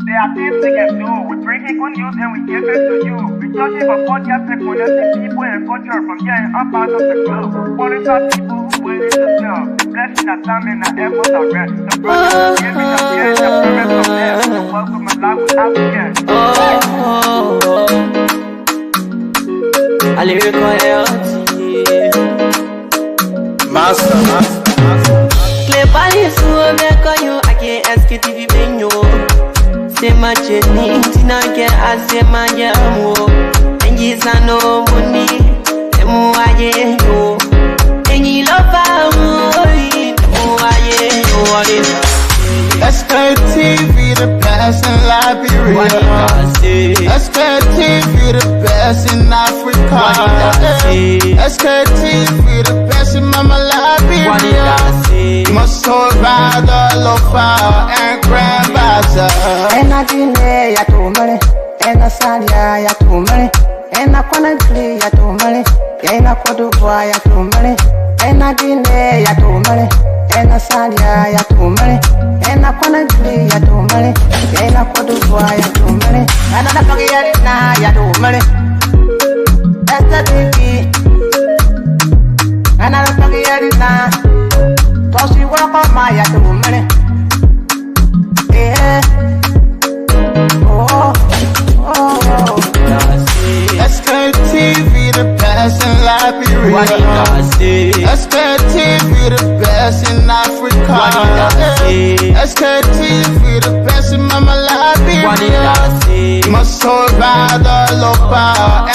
There are things we can do. We bring in good news and we give it to you. We searching for podcast and connecting people and culture from getting up out of the globe. Qualified people who willing to serve. The blessing that time and the efforts are rest. The brothers giving us the end, the promise of death. The welcome and life without again. I lyrical health. Master. Play Paris, who make you again Sktv menu. Say my journey, Tina get I say my yamu. And yes, I know money, and more I you. And you love Sktv, the best in Liberia. Sktv, the best in Africa. Sktv, the best in Mama Liberia. Must hold by the lofa and grand bazaar. And I didn't ya to money, and I said ya to money, and I couldn't play ya to money, and I could do ya to money, and I didn't ya to money, and I said ya to money, and I couldn't play ya to money, and I could do ya to money, and I don't get it now ya to money. That's the thing, and I don't get it now. Cause you walk on my ya to money. Yeah. Sktv, the best in Liberia. Sktv, the best in Africa. Sktv, the best in Mama Liberia. Must hold by the lofa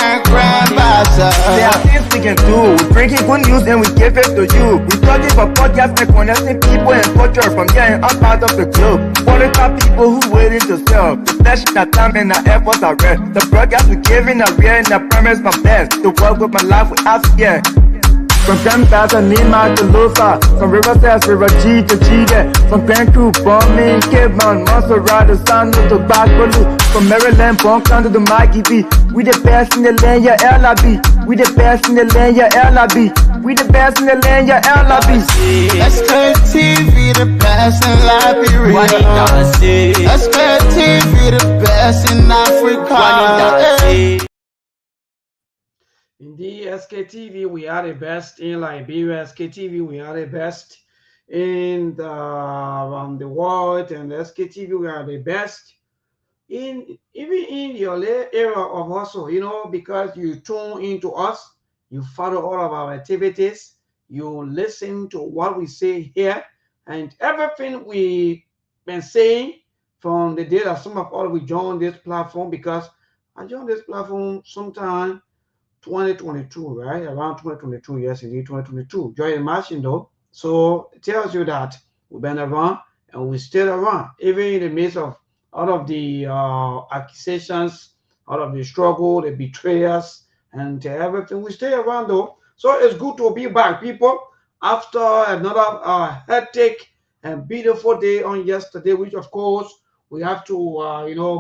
and grand bazaar. There are things we can do. We bring in good news and we give it to you. We talking for podcasts and connecting people and culture from getting up out of the globe. Qualified people who willing to serve. The blessing that time and the efforts are rest. The broadcast we giving are real and the promise my best. To work with my life without fear. From Grandfather Nima to Lufa, from River Sass, River G to Chile, from Grand Crew, Bombing, Cape Mount, Monserrat, San to Bacoloo, from Maryland, Bonk to the Mikey B. We the best in the land, yeah, LIB. We the best in the land, yeah, LIB. We the best in the land, yeah, LIB. Sktv, the best in Liberia. Sktv, the best in Africa. Indeed, Sktv, we are the best in Liberia. Sktv, we are the best in around the world, and Sktv, we are the best in even in your era of hustle. You know, because you tune into us, you follow all of our activities, you listen to what we say here, and everything we been saying from the day that some of us we joined this platform. Because I joined this platform sometime 2022, right? Around 2022, yes, indeed, 2022. Join machine though. So it tells you that we've been around and we still around, even in the midst of all of the accusations, all of the struggle, the betrayers, and everything. We stay around though. So it's good to be back, people, after another hectic and beautiful day on yesterday, which of course we have to,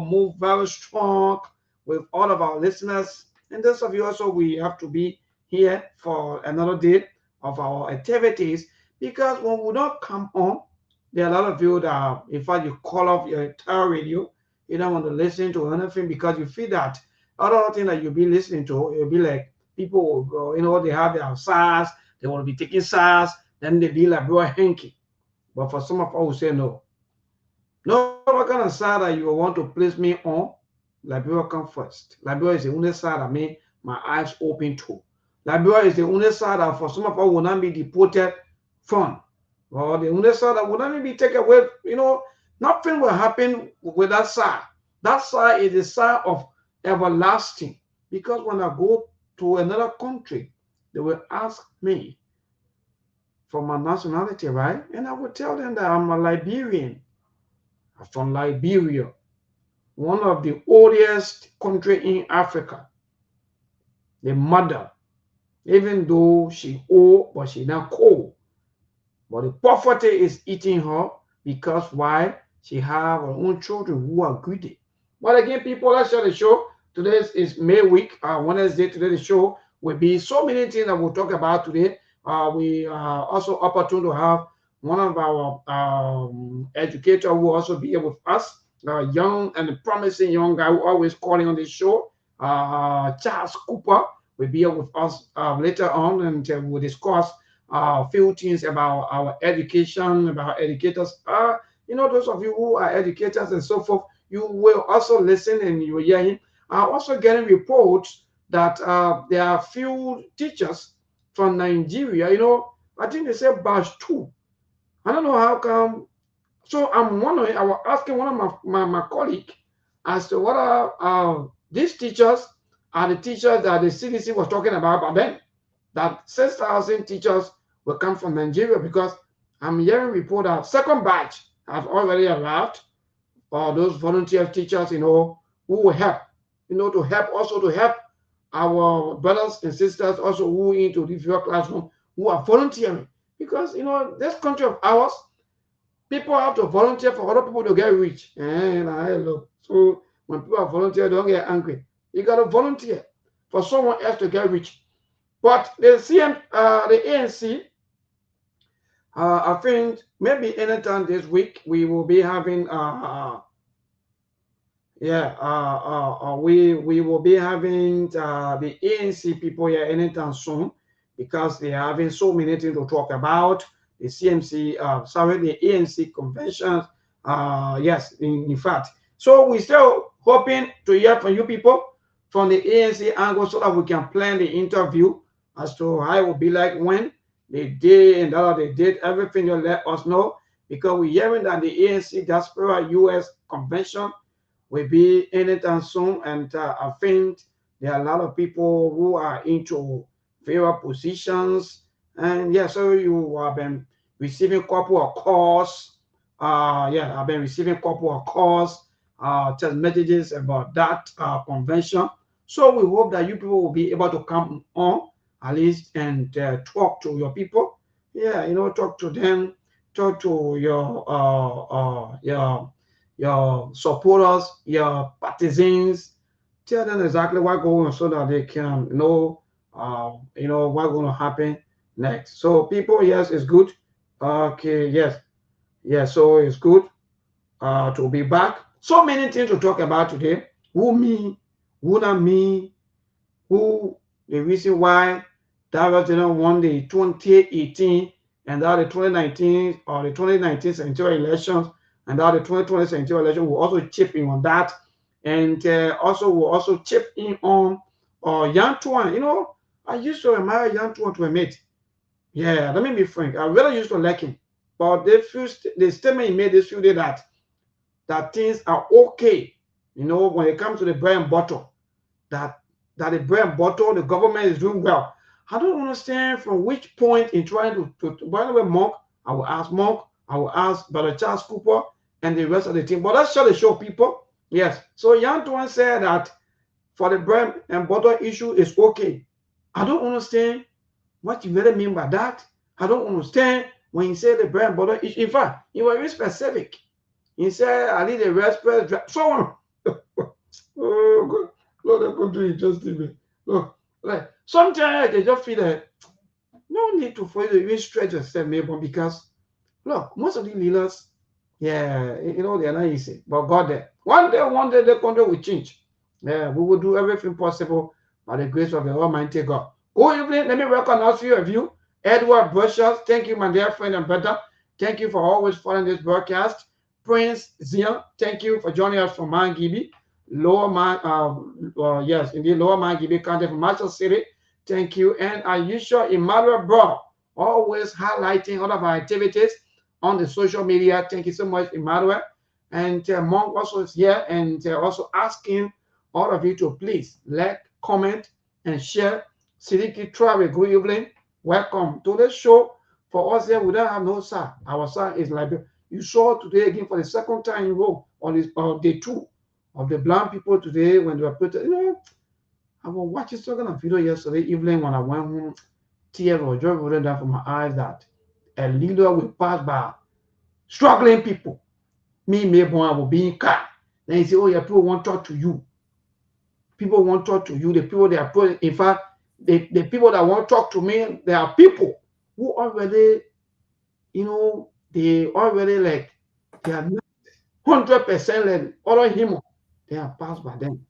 move very strong with all of our listeners. And those of you also, we have to be here for another day of our activities, because when we don't come on, there are a lot of you that, in fact, you call off your entire radio. You don't want to listen to anything because you feel that other thing that you'll be listening to, it'll be like people will go, they have their SARS, they want to be taking SARS, then they be like, bro, hanky. But for some of us who say no. No, what kind of SARS that you want to place me on? Liberia come first. Liberia is the only side that made my eyes open to. Liberia is the only side that for some of us will not be deported from. Or the only side that will not be taken away. Nothing will happen with that side. That side is the side of everlasting. Because when I go to another country, they will ask me for my nationality, right? And I will tell them that I'm a Liberian. I'm from Liberia, one of the oldest country in Africa. The mother, even though she old, but she not cold. But the poverty is eating her, because why? She have her own children who are greedy. But again, people, let's share the show. Today is May week, Wednesday. Today the show will be so many things that we'll talk about today. We are also opportune to have one of our educators who will also be here with us. young and promising young guy who always calling on the show. Charles Cooper will be here with us later on, and we'll discuss a few things about our education, about educators. Those of you who are educators and so forth, you will also listen and you will hear him. Also getting reports that there are few teachers from Nigeria. I think they say batch 2. I don't know how come. So I'm wondering, I was asking one of my colleague as to whether these teachers are the teachers that the CDC was talking about, but then that 6,000 teachers will come from Nigeria, because I'm hearing report that second batch have already arrived, or those volunteer teachers, who will help, to help our brothers and sisters also who into the virtual classroom, who are volunteering. Because, this country of ours, people have to volunteer for other people to get rich. Look. So when people volunteer, don't get angry. You got to volunteer for someone else to get rich. But the ANC, I think maybe anytime this week we will be having we will be having the ANC people here anytime soon, because they are having so many things to talk about. The the ANC conventions. Yes, in fact. So we're still hoping to hear from you people from the ANC angle, so that we can plan the interview as to how it will be like, when they did and all they did, everything. You let us know, because we're hearing that the ANC Diaspora US convention will be anytime soon, and I think there are a lot of people who are into various positions, and so you have been receiving a couple of calls. I've been receiving a couple of calls, text messages about that convention. So we hope that you people will be able to come on at least and talk to your people. Talk to them, talk to your supporters, your partisans. Tell them exactly what's going on, so that they can know, what's going to happen next. So people, yes, it's good. Okay, yes. So it's good to be back. So many things to talk about today. Who me, who not me, who the reason why that was won the 2018 and that the 2019 or the 2019 senatorial elections, and that the 2020 senatorial election will also chip in on that, and also will also chip in on Yan Tuan. I used to admire Yan Tuan to a mate. Yeah, let me be frank. I really used to like him, but the statement he made this few days that things are okay. When it comes to the bread and butter, that the bread and butter, the government is doing well. I don't understand from which point in trying to by the way, Monk, I will ask Monk, I will ask Brother Charles Cooper and the rest of the team. But let's show the show, people. Yes. So Yan Tuan said that for the bread and butter issue is okay. I don't understand what you really mean by that. I don't understand when you say the bread and butter issue. In fact, you were very specific. He said, I need a express drive. So on. Oh, God. Lord, I'm going to injustice me. Look, like, sometimes I just feel that no need to for you to even stretch yourself, maybe, because, look, most of the leaders, they're not easy. But God, one day, the country will change. Yeah, we will do everything possible by the grace of the Almighty God. Good evening. Let me recognize few of you. Edward Brushers, thank you, my dear friend and brother. Thank you for always following this broadcast. Prince Zion, thank you for joining us from Mangibi. Lower Mangibi County from Marshall City. Thank you. And our usual Emmanuel Bro, always highlighting all of our activities on the social media. Thank you so much, Emmanuel. And Monk also is here, and also asking all of you to please like, comment, and share. Sidiki Travel, good evening. Welcome to the show. For us here, we don't have no sir. Our sir is like you saw today again for the second time in a row on this day 2 of the blind people today when they were put. I was watching some kind of video yesterday evening when I went home. Tears were just rolling down from my eyes that a leader will pass by struggling people. Me, boy, I will be in car. Then he say, oh yeah, people won't talk to you. People won't talk to you. The people they are putting, in fact, the people that won't talk to me, there are people who already, they already like, they are not, 100% and all him, they are passed by them.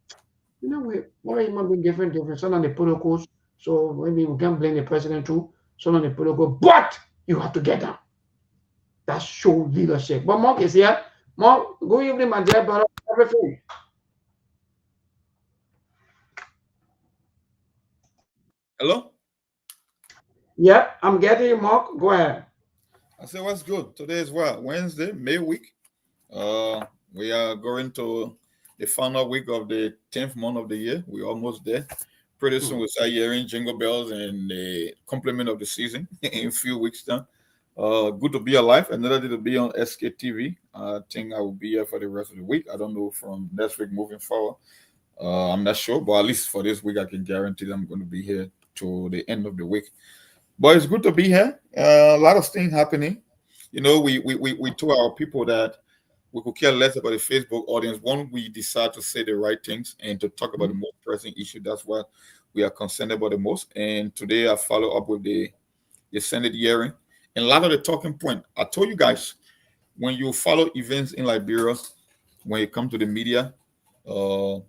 You know, all human being different. Some on the protocols, so maybe we can blame the president too. Some on the protocol, but you have to get down. That show leadership. But Mark is here. Mark, go evening, my dear brother. Everything. Hello? Yeah, I'm getting you, Mark. Go ahead. I said, what's good? Today is what? Wednesday, May week. We are going to the final week of the 10th month of the year. We're almost there. Pretty soon we'll start hearing jingle bells and the complement of the season in a few weeks time. Good to be alive. Another day to be on Sktv. I think I will be here for the rest of the week. I don't know from next week moving forward. I'm not sure, but at least for this week, I can guarantee I'm going to be here to the end of the week. But it's good to be here. A lot of things happening. You know, we told our people that we could care less about the Facebook audience. One, we decide to say the right things and to talk about the most pressing issue. That's what we are concerned about the most. And today I follow up with the Senate hearing. And a lot of the talking point, I told you guys, when you follow events in Liberia, when you come to the media, the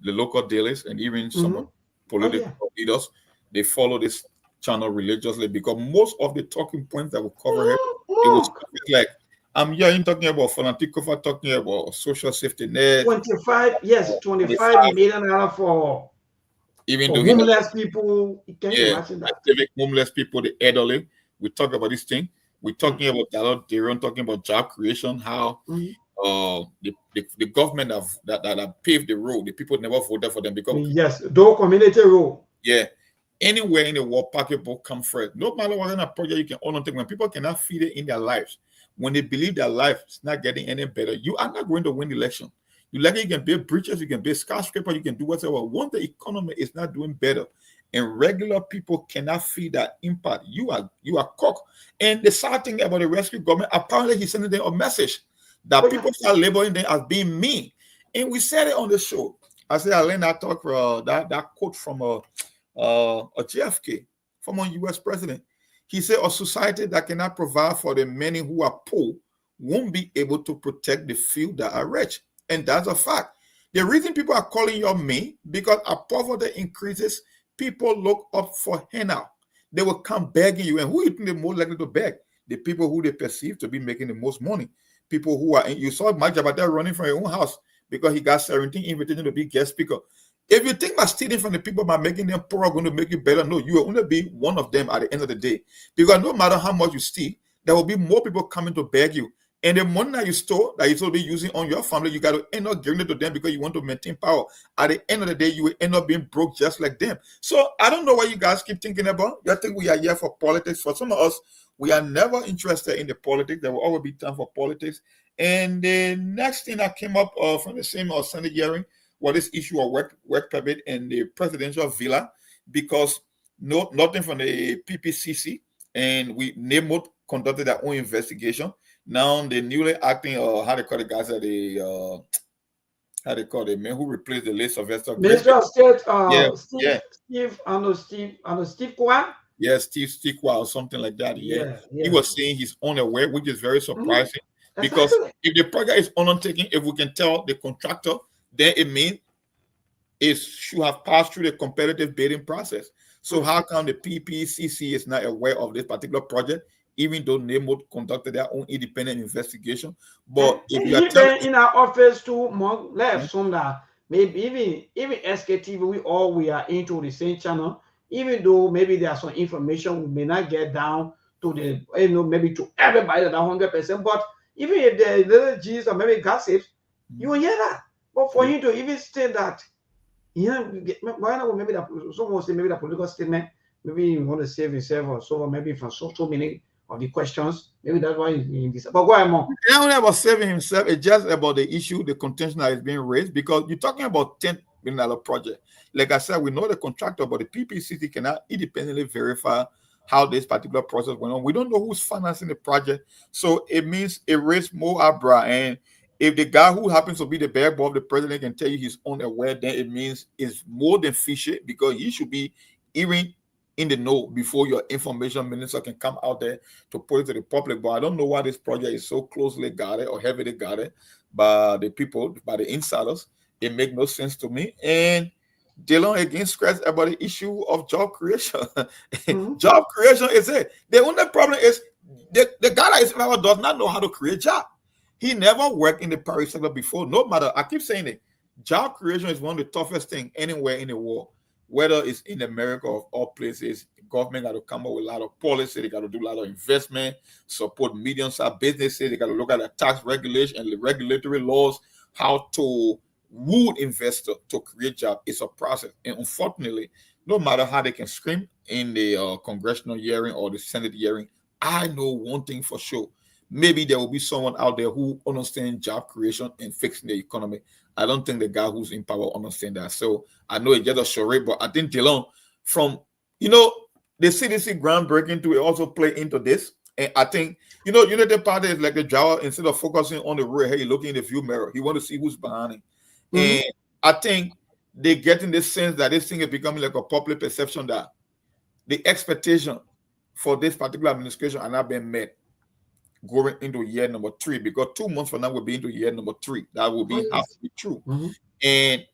local dailies, and even some political leaders, they follow this channel religiously because most of the talking points that we cover here, it was like I'm hearing talking about Fanatikova, talking about social safety net. 25 million for even though homeless people. Can you imagine that? Homeless people, the elderly. We talk about this thing. We're talking about Daron talking about job creation, how the government that have paved the road, the people never voted for them because though community role. Yeah. Anywhere in the world, pocketbook come first. No matter what kind of project you can own on, when people cannot feed it in their lives, when they believe their life is not getting any better, you are not going to win the election. You can build bridges, you can build skyscrapers, you can do whatever. Once the economy is not doing better, and regular people cannot feed that impact, you are cooked. And the sad thing about the rescue government, apparently he's sending them a message that people start labeling them as being mean. And we said it on the show. I said I learned that talk that quote from a JFK, former U.S. president. He said a society that cannot provide for the many who are poor won't be able to protect the few that are rich. And that's a fact. The reason people are calling you mean, because as poverty increases, people look up for handout. They will come begging you. And who you think they're more likely to beg? The people who they perceive to be making the most money. People who are, you saw Mike Jabata running from your own house because he got 17 invitations to be guest speaker. If you think by stealing from the people by making them poor are going to make you better, no, you will only be one of them at the end of the day. Because no matter how much you steal, there will be more people coming to beg you. And the money that you stole, that you will be using on your family, you got to end up giving it to them because you want to maintain power. At the end of the day, you will end up being broke just like them. So I don't know what you guys keep thinking about. You think we are here for politics. For some of us, we are never interested in the politics. There will always be time for politics. And the next thing that came up from the same Senate hearing was this issue of work permit and the presidential villa, because nothing from the PPCC, and NAMOD conducted their own investigation. Now the newly acting, how they call the guys at the how they call the man who replaced the late Sylvester. Minister of State, Steve Kwan. Yes, Steve Kwan or something like that. Yeah. He was saying he's unaware, which is very surprising. Because if the project is undertaken, if we can tell the contractor, then it means it should have passed through the competitive bidding process. So how come the PPCC is not aware of this particular project, even though NAMOD conducted their own independent investigation? But if you are in our office too, left some that maybe even SKTV, we are into the same channel, even though maybe there's some information we may not get down to the maybe to everybody that 100%, but even if the little G's or maybe gossips, you will hear that. But for you to even state that, why not? Maybe that someone say maybe the political statement, maybe you want to save yourself or so, or maybe for so many of the questions, maybe that's why he's in this. But go ahead, more. It's not about saving himself, it's just about the issue, the contention that is being raised, because you're talking about $10 million project. Like I said, we know the contractor, but the PPCC cannot independently verify how this particular process went on. We don't know who's financing the project. So it means it raised more eyebrow. And if the guy who happens to be the backbone of the president can tell you he's unaware, then it means it's more than fishy, because he should be even in the know before your information minister can come out there to put it to the public. But I don't know why this project is so closely guarded or heavily guarded by the people, by the insiders. It makes no sense to me. And Dylan again scratched about the issue of job creation. Job creation is it. The only problem is the guy that is does not know how to create job. He never worked in the private sector before. No matter, I keep saying it. Job creation is one of the toughest things anywhere in the world. Whether it's in America or all places, the government got to come up with a lot of policy. They got to do a lot of investment, support medium-sized businesses. They got to look at the tax regulation and the regulatory laws, how to woo investor to create jobs. It's a process. And unfortunately, no matter how they can scream in the congressional hearing or the Senate hearing, I know one thing for sure. Maybe there will be someone out there who understands job creation and fixing the economy. I don't think the guy who's in power understands that. So I know it's just a charade, but I think Dylan, from, the CDC groundbreaking to it also play into this. And I think, Unity Party is like the driver. Instead of focusing on the road, hey, looking in the view mirror, he want to see who's behind him. And I think they get in this sense that this thing is becoming like a public perception that the expectation for this particular administration are not being met going into year number 3, because 2 months from now we'll be into year number 3. That will be have to be true. And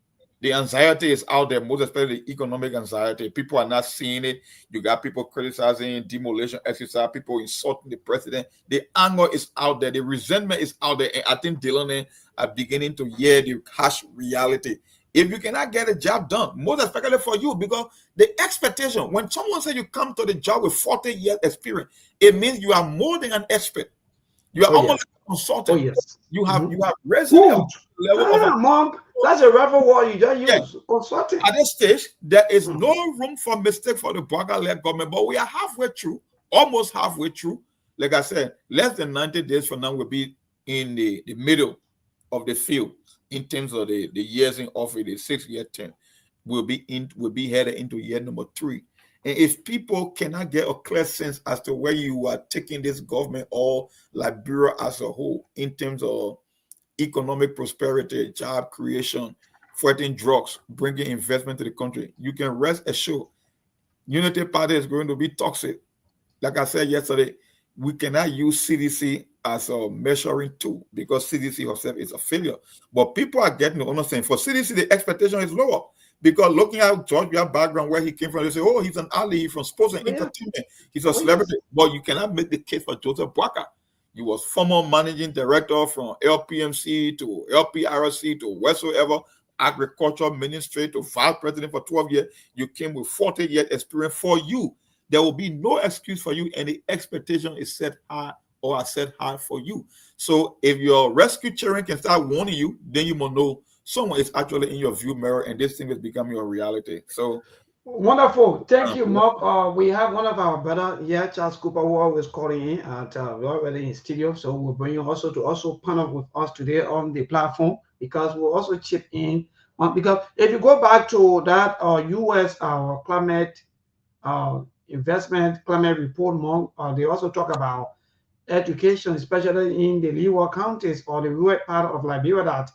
the anxiety is out there, most especially the economic anxiety. People are not seeing it. You got people criticizing demolition exercise, people insulting the president. The anger is out there. The resentment is out there. And I think Dylan are beginning to hear the harsh reality. If you cannot get a job done, most especially for you, because the expectation, when someone says you come to the job with 40 years experience, it means you are more than an expert. You are almost a consultant. You have risen level of Monk. That's a rough word you just use. Consulting. At this stage, there is no room for mistake for the Burger-led government, but we are halfway through, almost halfway through. Like I said, less than 90 days from now, we'll be in the middle of the field in terms of the years in office, the 6-year term. We'll be headed into year number 3. And if people cannot get a clear sense as to where you are taking this government or Liberia as a whole in terms of economic prosperity, job creation, fighting drugs, bringing investment to the country, you can rest assured Unity Party is going to be toxic. Like I said yesterday, we cannot use CDC as a measuring tool because CDC herself is a failure. But people are getting to understand for CDC, the expectation is lower. Because looking at George's background, where he came from, they say, oh, he's an ally from sports and entertainment. He's a celebrity. But you cannot make the case for Joseph Boakai. He was former managing director from LPMC to LPRC to whatsoever, agriculture ministry to vice president for 12 years. You came with 40 years experience. For you, there will be no excuse for you, and the expectation is set high or are set high for you. So if your rescue children can start warning you, then you must know someone is actually in your view mirror, and this thing is becoming a reality. So wonderful. Thank you, Mark. We have one of our brother here, Charles Cooper, who always calling in, and we're already in studio. So we'll bring you also to panel with us today on the platform, because we'll also chip in. Because if you go back to that U.S. climate investment climate report, Mark, they also talk about education, especially in the leeward counties or the rural part of Liberia, that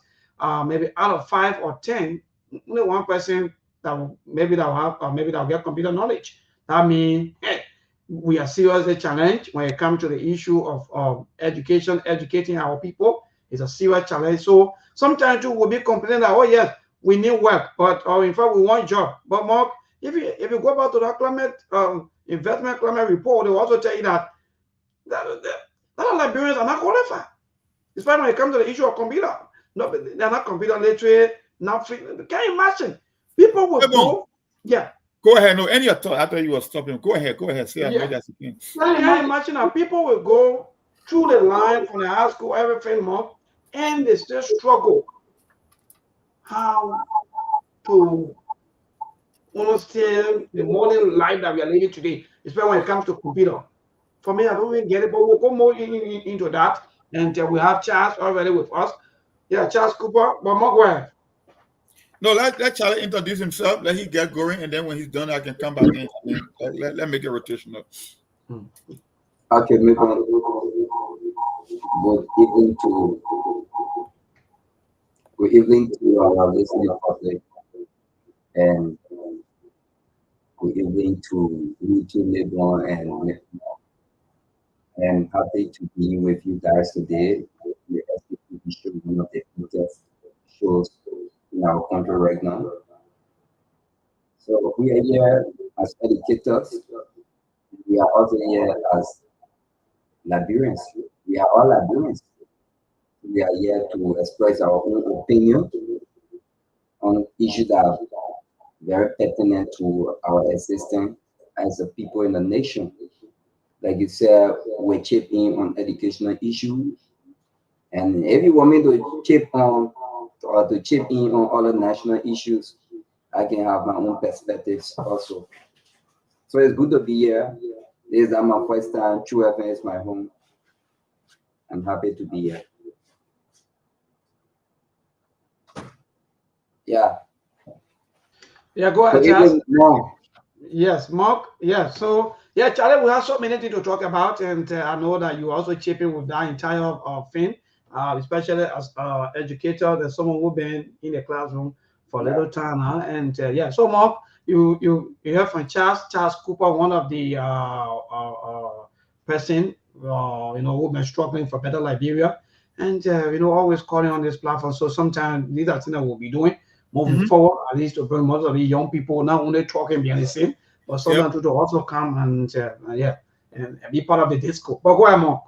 maybe out of 5 or 10, only one person that will get computer knowledge. That means, hey, we are seriously challenged when it comes to the issue of education, educating our people is a serious challenge. So sometimes too, we'll be complaining that, oh yes, we need work, but in fact we want job. But Mark, if you go back to that climate investment climate report, they will also tell you that Liberians are not qualified, especially when it comes to the issue of computer. No, they're not computer literate, not free. Can you imagine? People will go. Yeah. Go ahead. No, any thought after you were stopping. Go ahead. Say as much as you can. Can you imagine how people will go through the line from the high school, everything more, and they still struggle how to understand the modern life that we are living today, especially when it comes to computer. For me, I don't even get it, but we'll go more into that. And we have Charles already with us. Yeah, Charles Cooper, but more go ahead. No, let Charlie introduce himself. Let him get going, and then when he's done, I can come back in. Let make a rotation up. Okay, maybe good evening to our listening public, and we're willing to live on and live more. I'm happy to be with you guys today. The SKTV show, one of the biggest shows in our country right now. So we are here as educators. We are also here as Liberians. We are all Liberians. We are here to express our own opinion on issues that are very pertinent to our existence as a people in the nation. Like you said, we chip in on educational issues, and if you want me to chip on or to chip in on other national issues, I can have my own perspectives also. So it's good to be here. This is my first time. True FM is my home. I'm happy to be here. Yeah. Yeah, go ahead, Charles. Yes, Mark. Yeah, so yeah, Charlie, we have so many things to talk about, and I know that you also chipping with that entire thing, especially as educator, there's someone who's been in the classroom for a little time now, and yeah. So Mark, you heard from Charles Cooper, one of the person who've been struggling for better Liberia, and always calling on this platform. So sometimes these are things that we'll be doing moving forward, at least to bring most of the young people not only talking behind the scene, but sometimes to also come and and be part of the disco. But go ahead, Mark.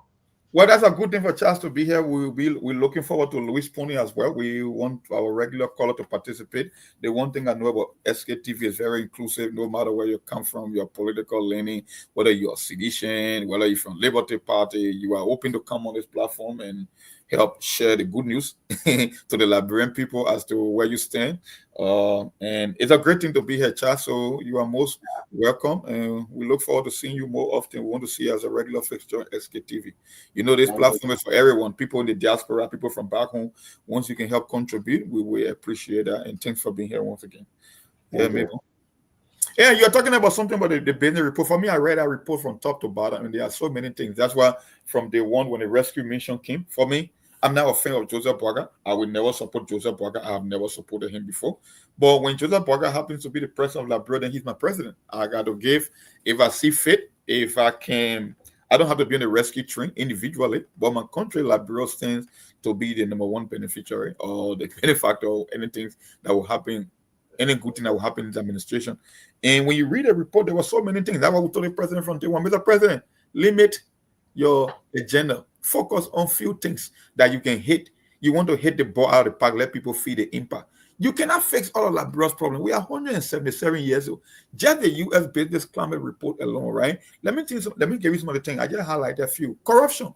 Well, that's a good thing for Charles to be here. We're looking forward to Louis Pony as well. We want our regular caller to participate. The one thing I know about SKTV is very inclusive, no matter where you come from, your political leaning, whether you're sedition, whether you're from Liberty Party, you are open to come on this platform and help share the good news to the Liberian people as to where you stand. And it's a great thing to be here, Charles. So you are most welcome. And we look forward to seeing you more often. We want to see you as a regular fixture on SKTV. This platform is for everyone, people in the diaspora, people from back home. Once you can help contribute, we will appreciate that. And thanks for being here once again. Yeah, you're talking about something about the business report. For me, I read that report from top to bottom, and there are so many things. That's why from day one, when the rescue mission came, for me, I'm now a fan of Joseph Boaga. I will never support Joseph Boaga. I have never supported him before. But when Joseph Boaga happens to be the president of Liberia, then he's my president. I got to give, if I see fit, if I can, I don't have to be on the rescue train individually, but my country, Liberia, stands to be the number one beneficiary or the benefactor of anything that will happen, any good thing that will happen in his administration. And when you read the report, there were so many things. That's why we told the president from day one, Mr. President, limit your agenda. Focus on few things that you can hit. You want to hit the ball out of the park, let people feel the impact. You cannot fix all of Liberia's problems. We are 177 years old. Just the U.S. Business Climate Report alone, right? Let me give you some of the things. I just highlight a few. Corruption,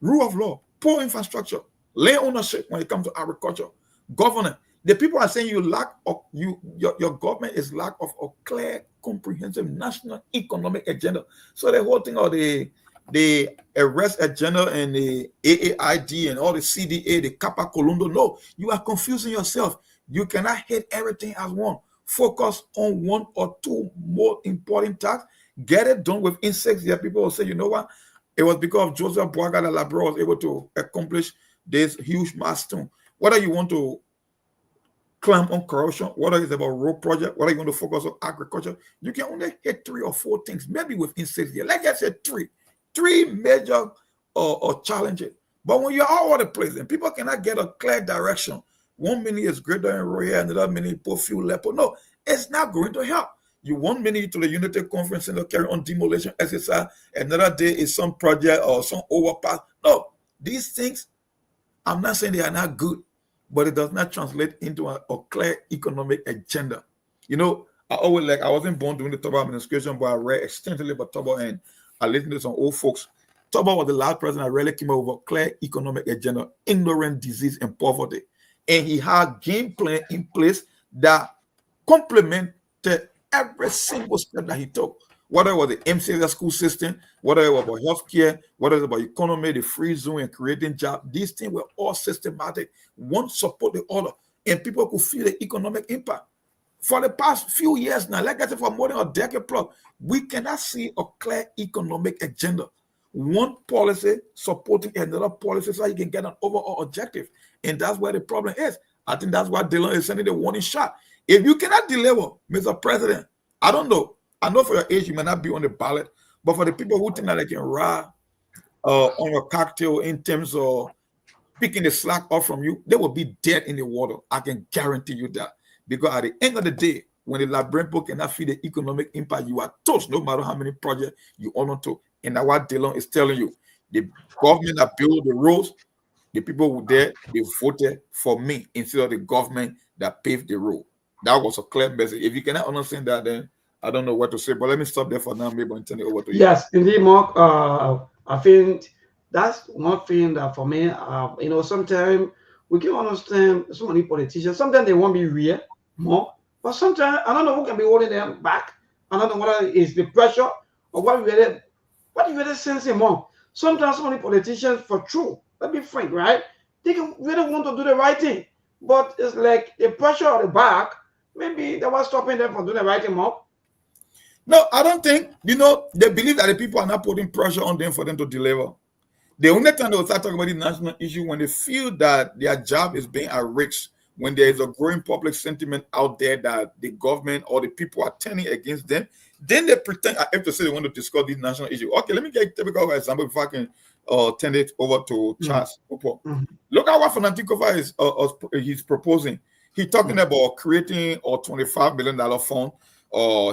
rule of law, poor infrastructure, land ownership when it comes to agriculture, governance. The people are saying your government is lack of a clear, comprehensive national economic agenda. So the whole thing of the arrest agenda and the AAID and all the CDA, the Kappa Colundo, no, you are confusing yourself. You cannot hit everything as one. Focus on one or two more important tasks. Get it done within 6 years. People will say, you know what? It was because of Joseph Boaga that Liberia was able to accomplish this huge milestone. Whether you want to climb on corruption, whether it's about road project, whether you want to focus on agriculture, you can only hit 3 or 4 things, maybe within 6 years. Let's just say three major challenges. But when you're all over the place and people cannot get a clear direction, 1 minute is greater in Royal, another minute put few lepo. No, it's not going to help. You 1 minute to the Unity Conference and carry on demolition exercise, another day is some project or some overpass. No, these things, I'm not saying they are not good, but it does not translate into a clear economic agenda. I wasn't born during the Toba administration, but I read extensively about Toba and I listened to some old folks. Toba was the last president that really came up with a clear economic agenda, ignorance, disease, and poverty. And he had game plan in place that complemented every single step that he took. Whether it was the MCS school system, whether it was about healthcare, whether it was about economy, the free zone, and creating jobs, these things were all systematic. One support the other, and people could feel the economic impact. For the past few years now, like I said, for more than a decade plus, we cannot see a clear economic agenda. One policy supporting another policy so you can get an overall objective. And that's where the problem is. I think that's why Dylan is sending the warning shot. If you cannot deliver, Mr. President, I don't know, I know for your age, you may not be on the ballot, but for the people who think that they can ride on your cocktail in terms of picking the slack off from you, they will be dead in the water. I can guarantee you that. Because at the end of the day, when the Labrimpo cannot feed the economic impact, you are toast no matter how many projects you own to. And that's what Dylan is telling you. The government that built the roads, the people who there, they voted for me instead of the government that paved the road. That was a clear message. If you cannot understand that, then I don't know what to say. But let me stop there for now, maybe, and turn it over to you. Yes, indeed, Mark. I think that's one thing that for me, sometimes we can understand so many politicians. Sometimes they won't be real more, but sometimes I don't know who can be holding them back. I don't know whether it's the pressure or what you really sensing more. Sometimes so many politicians, for true, let's be frank, right? They can really want to do the right thing, but it's like the pressure on the back. Maybe that was stopping them from doing the right thing more. No, I don't think, they believe that the people are not putting pressure on them for them to deliver. The only time they will start talking about the national issue when they feel that their job is being at risk, when there is a growing public sentiment out there that the government or the people are turning against them, then they pretend, I have to say they want to discuss this national issue. Okay, let me get a typical example if I can turn it over to Charles. Look at what Fanatikova is he's proposing. He's talking about creating a $25 million fund.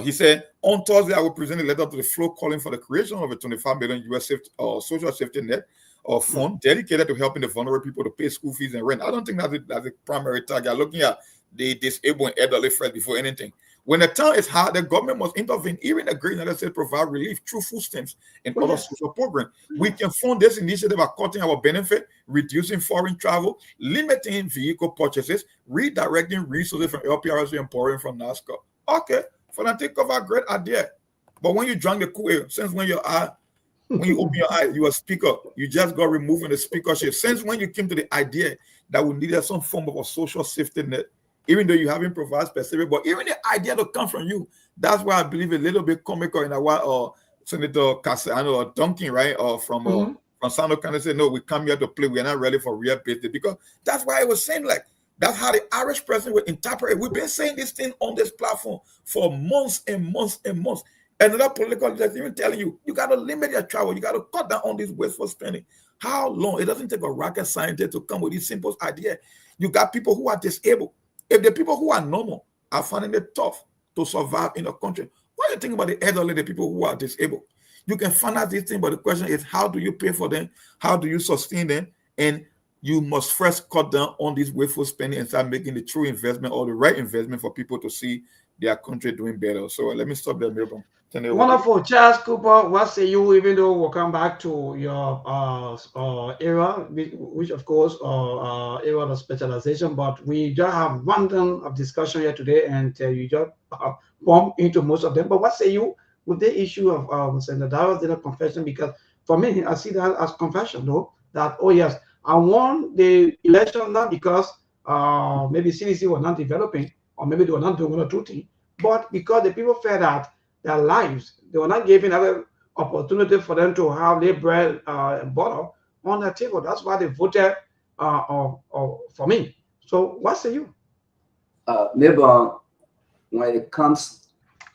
He said, on Thursday, I will present a letter to the floor calling for the creation of a $25 million U.S. social safety net fund dedicated to helping the vulnerable people to pay school fees and rent. I don't think that's the primary target. Looking at the disabled and elderly first before anything. When the time is hard, the government must intervene. Even the Great United States provide relief through food stamps and other social programs. We can fund this initiative by cutting our benefit, reducing foreign travel, limiting vehicle purchases, redirecting resources from LPRC and pouring from NASCAR. Okay. For that take of a great idea. But when you drank the Kool-Aid, since when you open your eyes, you are speaker. You just got removing the speakership. Since when you came to the idea that we needed some form of a social safety net, even though you haven't provided specific, but even the idea to come from you, that's why I believe a little bit comical in a while. Senator Cassiano or Duncan, right? Or from Sano kind of said, no, we come here to play. We're not ready for real business, because that's why it was saying like. That's how the Irish president will interpret it. We've been saying this thing on this platform for months and months and months. Another political leader is even telling you, you got to limit your travel. You got to cut down on this wasteful spending. How long? It doesn't take a rocket scientist to come with this simple idea. You got people who are disabled. If the people who are normal are finding it tough to survive in a country, what do you think about the elderly, the people who are disabled? You can find out this thing, but the question is, how do you pay for them? How do you sustain them? And you must first cut down on this wasteful spending and start making the true investment or the right investment for people to see their country doing better. So let me stop there, Milton. Wonderful. Charles Cooper, what say you, even though we'll come back to your era, which of course era of specialization, but we just have random of discussion here today, and you just bump into most of them. But what say you with the issue of Senator Darrell's dinner confession? Because for me, I see that as confession, though, that, oh yes, I won the election not because maybe CDC was not developing, or maybe they were not doing one or two things, but because the people felt that their lives, they were not given other opportunity for them to have their bread and butter on the table. That's why they voted for me. So what say you? Maybe when it comes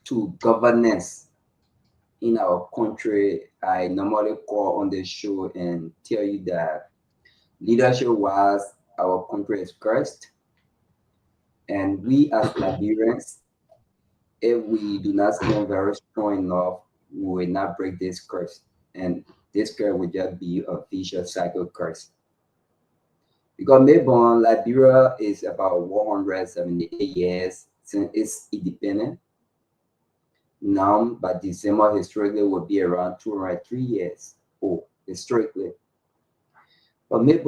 to governance in our country, I normally call on the show and tell you that leadership-wise, our country is cursed, and we as Liberians, if we do not stand very strong enough, we will not break this curse, and this curse will just be a vicious cycle curse. Because maybe Liberia is about 178 years since it's independent. Now, by December, historically, will be around 203 years old, historically. But maybe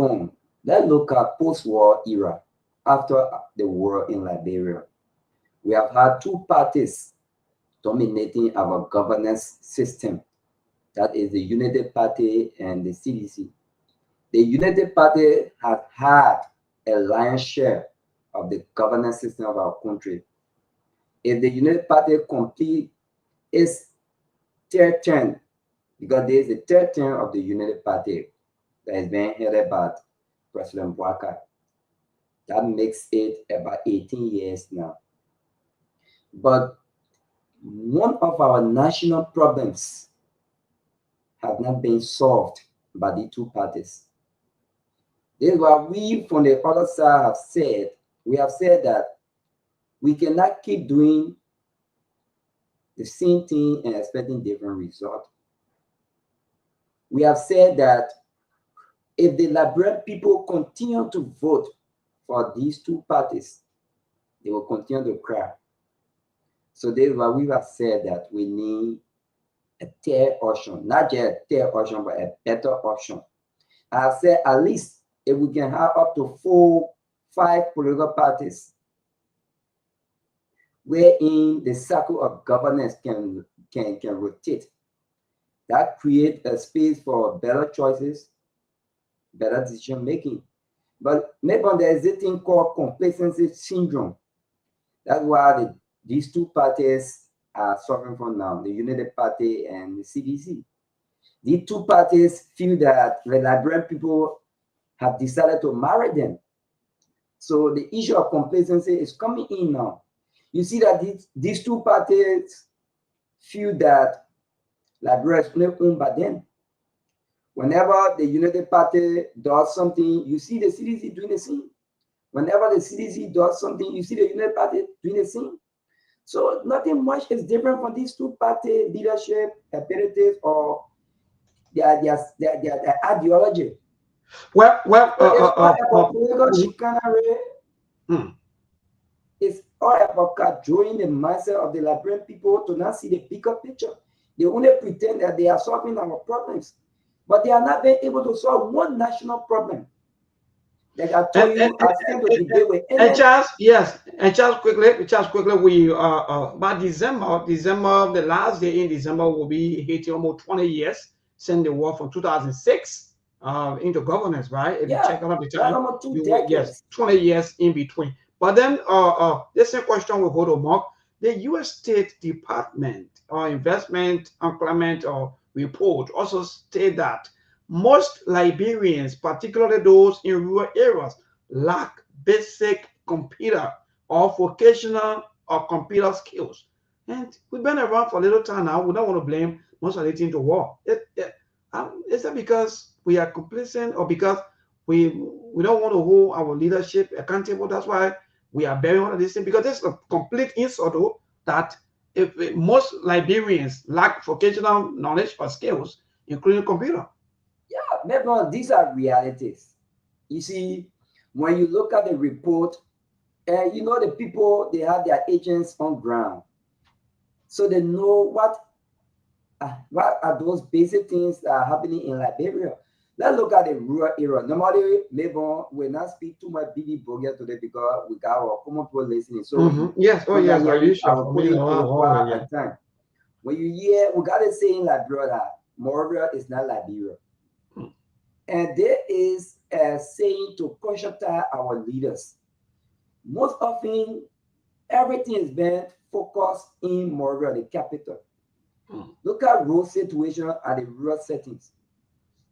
let's look at post-war era, after the war in Liberia. We have had two parties dominating our governance system. That is the United Party and the CDC. The United Party has had a lion's share of the governance system of our country. If the United Party complete its third term, because there is a third term of the United Party that is being headed by President Bouaka, that makes it about 18 years now. But one of our national problems have not been solved by the two parties. This is what we from the other side have said. We have said that we cannot keep doing the same thing and expecting different results. We have said that if the Liberian people continue to vote for these two parties, they will continue to cry. So this is why we have said that we need a third option, not just a third option, but a better option. I have said at least if we can have up to 4, 5 political parties wherein the circle of governance can rotate, that create a space for better choices, better decision making. But maybe there is a thing called complacency syndrome. That's why these two parties are suffering from now, the United Party and the CDC. These two parties feel that the Liberian people have decided to marry them. So the issue of complacency is coming in now. You see that these two parties feel that Liberia is not owned by them. Whenever the United Party does something, you see the CDC doing the same. Whenever the CDC does something, you see the United Party doing the same. So nothing much is different from these two party leadership abilities or their ideology. Political chicanery is all about controlling the mindset of the Liberian people to not see the bigger picture. They only pretend that they are solving our problems, but they are not being able to solve one national problem. Like I told you, I spent the debate with just quickly, we by December, the last day in December will be hitting almost 20 years since the war from 2006 into governance, right? If you check out the time, almost 2 decades. Yes, 20 years in between. But then this same question will go to Mark. The U.S. State Department or Investment Employment or report also state that most Liberians, particularly those in rural areas, lack basic computer or vocational or computer skills. And we've been around for a little time now. We don't want to blame most of the thing to war. Is that because we are complacent or because we don't want to hold our leadership accountable? That's why we are bearing all of this thing, because it's a complete insult that if most Liberians lack vocational knowledge or skills, including computer. Yeah, maybe these are realities. You see, when you look at the report, you know the people, they have their agents on ground. So they know what are those basic things that are happening in Liberia. Let's look at the rural area. Normally, maybe we'll not speak too much BB Bogia today because we got our common people listening. So yes, I will put it at time. When you hear, we got to say in Liberia that Monrovia is not Liberia. And there is a saying to conscientize our leaders. Most often, everything is being focused in Monrovia, the capital. Look at road situation at the rural settings.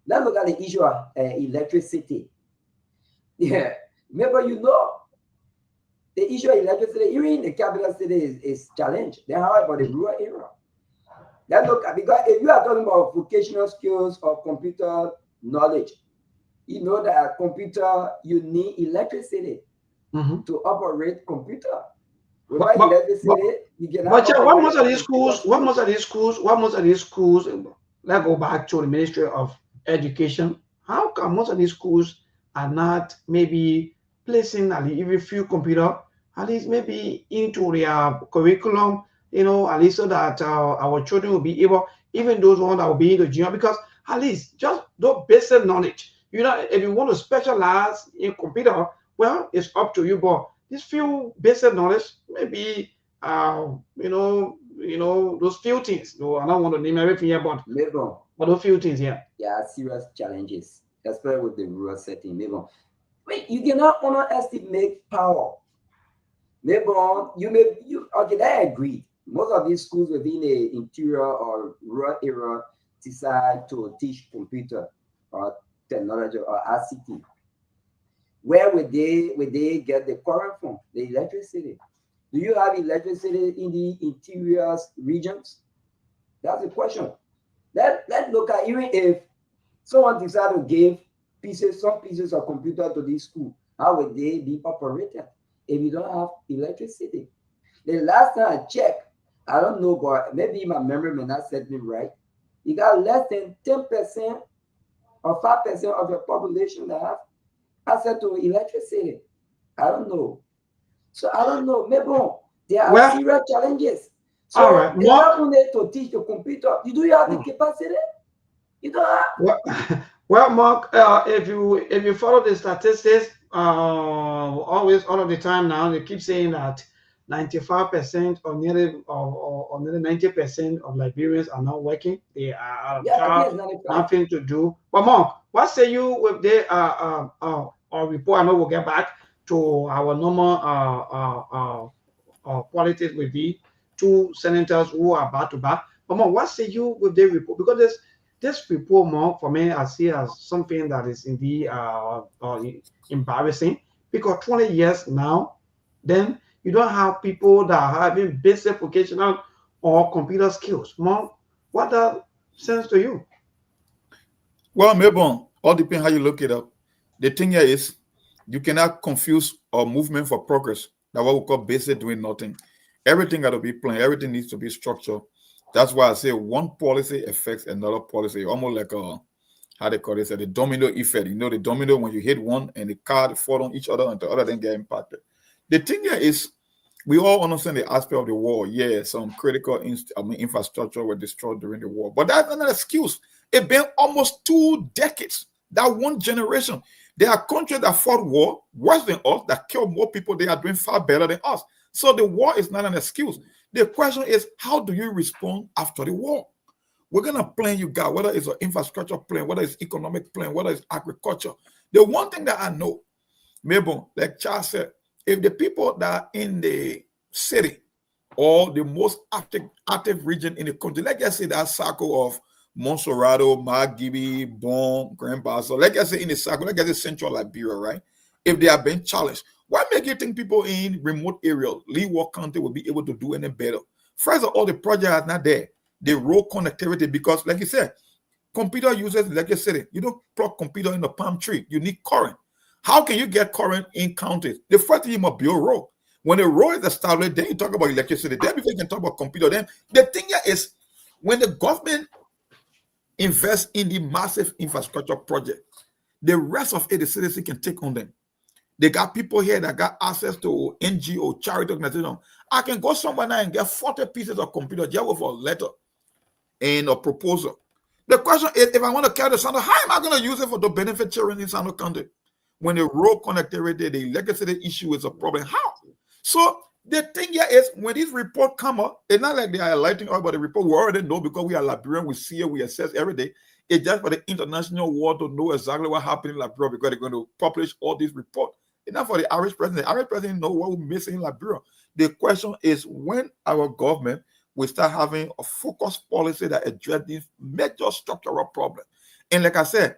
Let's look at the issue of electricity. Yeah, remember, you know, the issue of electricity, even in the capital city, is challenged. Then how about the rural area? Let's look at, because if you are talking about vocational skills or computer knowledge, you know that computer, you need electricity to operate computer. Without electricity, you cannot. But what most of these schools, let's go back to the Ministry of Education. How come most of these schools are not maybe placing at least even few computer, at least maybe into their curriculum, you know, at least so that our children will be able, even those ones that will be in the junior, because at least just those basic knowledge. You know, if you want to specialize in computer, well, it's up to you. But these few basic knowledge, maybe you know, those few things. No, I don't want to name everything here, but those few things here. Yeah, serious challenges, especially with the rural setting. Wait, you cannot underestimate power. Okay, I agree. Most of these schools within the interior or rural area decide to teach computer or technology or ICT. Where would they get the current from? The electricity. Do you have electricity in the interior regions? That's the question. Let's look at, even if someone decides to give some pieces of computer to this school, how would they be operated if you don't have electricity? The last time I checked, I don't know, but maybe my memory may not set me right. You got less than 10% or 5% of your population that have access to electricity. I don't know. So I don't know. Maybe there are serious challenges. So all right, it's not only to teach the computer. You do have the capacity? You don't have. Well, Mark, if you follow the statistics, always all of the time now, they keep saying that 95% or nearly 90% of Liberians are not working. They are out of job, nothing to do. But Mark, what say you with the report? I know we'll get back to our normal politics with the two senators who are back to back. But Mark, what say you with the report? Because this report, more for me, I see as something that is indeed embarrassing, because 20 years now, then you don't have people that are having basic vocational or computer skills. More, what that sense to you? Well, maybe all depends how you look it up. The thing here is you cannot confuse a movement for progress. That's what we call basic doing nothing. Everything got to be planned. Everything needs to be structured. That's why I say one policy affects another policy, almost like how they call it, the domino effect. You know, the domino, when you hit one and the card fall on each other and the other then get impacted. The thing here is we all understand the aspect of the war. Yeah, some critical infrastructure were destroyed during the war, but that's not an excuse. It's been almost 2 decades, that one generation. There are countries that fought war worse than us, that killed more people. They are doing far better than us. So the war is not an excuse. The question is, how do you respond after the war? We're going to plan you got, whether it's an infrastructure plan, whether it's economic plan, whether it's agriculture. The one thing that I know, maybe, like Charles said, if the people that are in the city or the most active region in the country, let's just say that circle of Monserrato, Margibi, Bon, Grand Basso, let's just say in the circle, let's just say Central Liberia, right? If they are being challenged, why make you think people in remote areas, Leeward County, will be able to do any better? First of all, the project is not there. The road connectivity, because like you said, computer uses electricity. You don't plug computer in a palm tree. You need current. How can you get current in counties? The first thing you must build road. When the road is established, then you talk about electricity. Then before you can talk about computer, then the thing here is when the government invests in the massive infrastructure project, the rest of it, the citizens can take on them. They got people here that got access to NGO, charity organization. I can go somewhere now and get 40 pieces of computer just with a letter and a proposal. The question is, if I want to carry the Sando, how am I going to use it for the benefit children in Sando County? When the road connectivity, the electricity issue is a problem, how? So the thing here is, when this report come up, it's not like they are lighting up about the report. We already know because we are Liberian, we see it, we assess every day. It's just for the international world to know exactly what happened in Liberia because they're going to publish all these reports. It's not for the average president. The average president knows what we're missing in Liberia. The question is when our government will start having a focused policy that addresses these major structural problems. And like I said,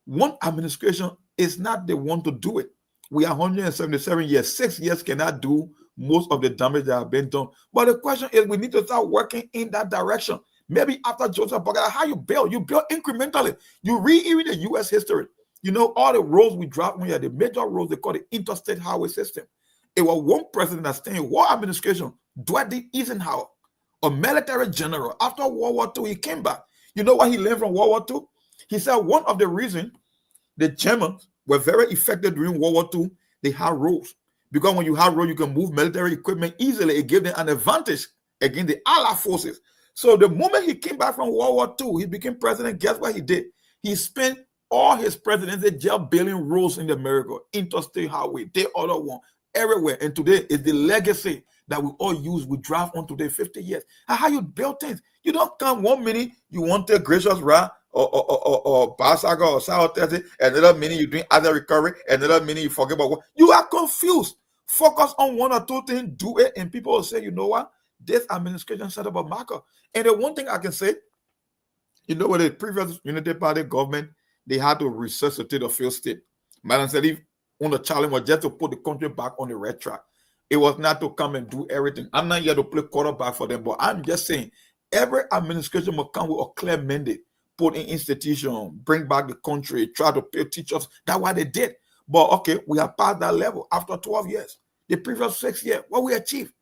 one administration is not the one to do it. We are 177 years. 6 years cannot do most of the damage that have been done. But the question is, we need to start working in that direction. Maybe after Joseph Bogata, how you build incrementally. You read even the U.S. history. You know, all the roads we drive on here, the major roads, they call the interstate highway system. It was one president that stayed in war administration, Dwight Eisenhower, a military general. After World War II, he came back. You know what he learned from World War II? He said one of the reasons the Germans were very effective during World War II, they had roads. Because when you have roads, you can move military equipment easily. It gave them an advantage against the Allied forces. So the moment he came back from World War II, he became president. Guess what he did? He spent all his presidency just building roads in America, interstate highway, they other one, everywhere. And today is the legacy that we all use, we drive on today, 50 years. How you build things. You don't come 1 minute, you want a gracious ride or Basaga or South Texas, another minute you doing other recovery, another minute you forget about what. You are confused. Focus on 1 or 2 things, do it, and people will say, you know what? This administration set up a marker. And the one thing I can say, you know, with the previous Unity Party government, they had to resuscitate a failed state. Madam Salif, on the challenge was just to put the country back on the right track. It was not to come and do everything. I'm not here to play quarterback for them, but I'm just saying every administration must come with a clear mandate, put in institution, bring back the country, try to pay teachers. That's what they did. But okay, we are past that level after 12 years. The previous 6 years, what we achieved,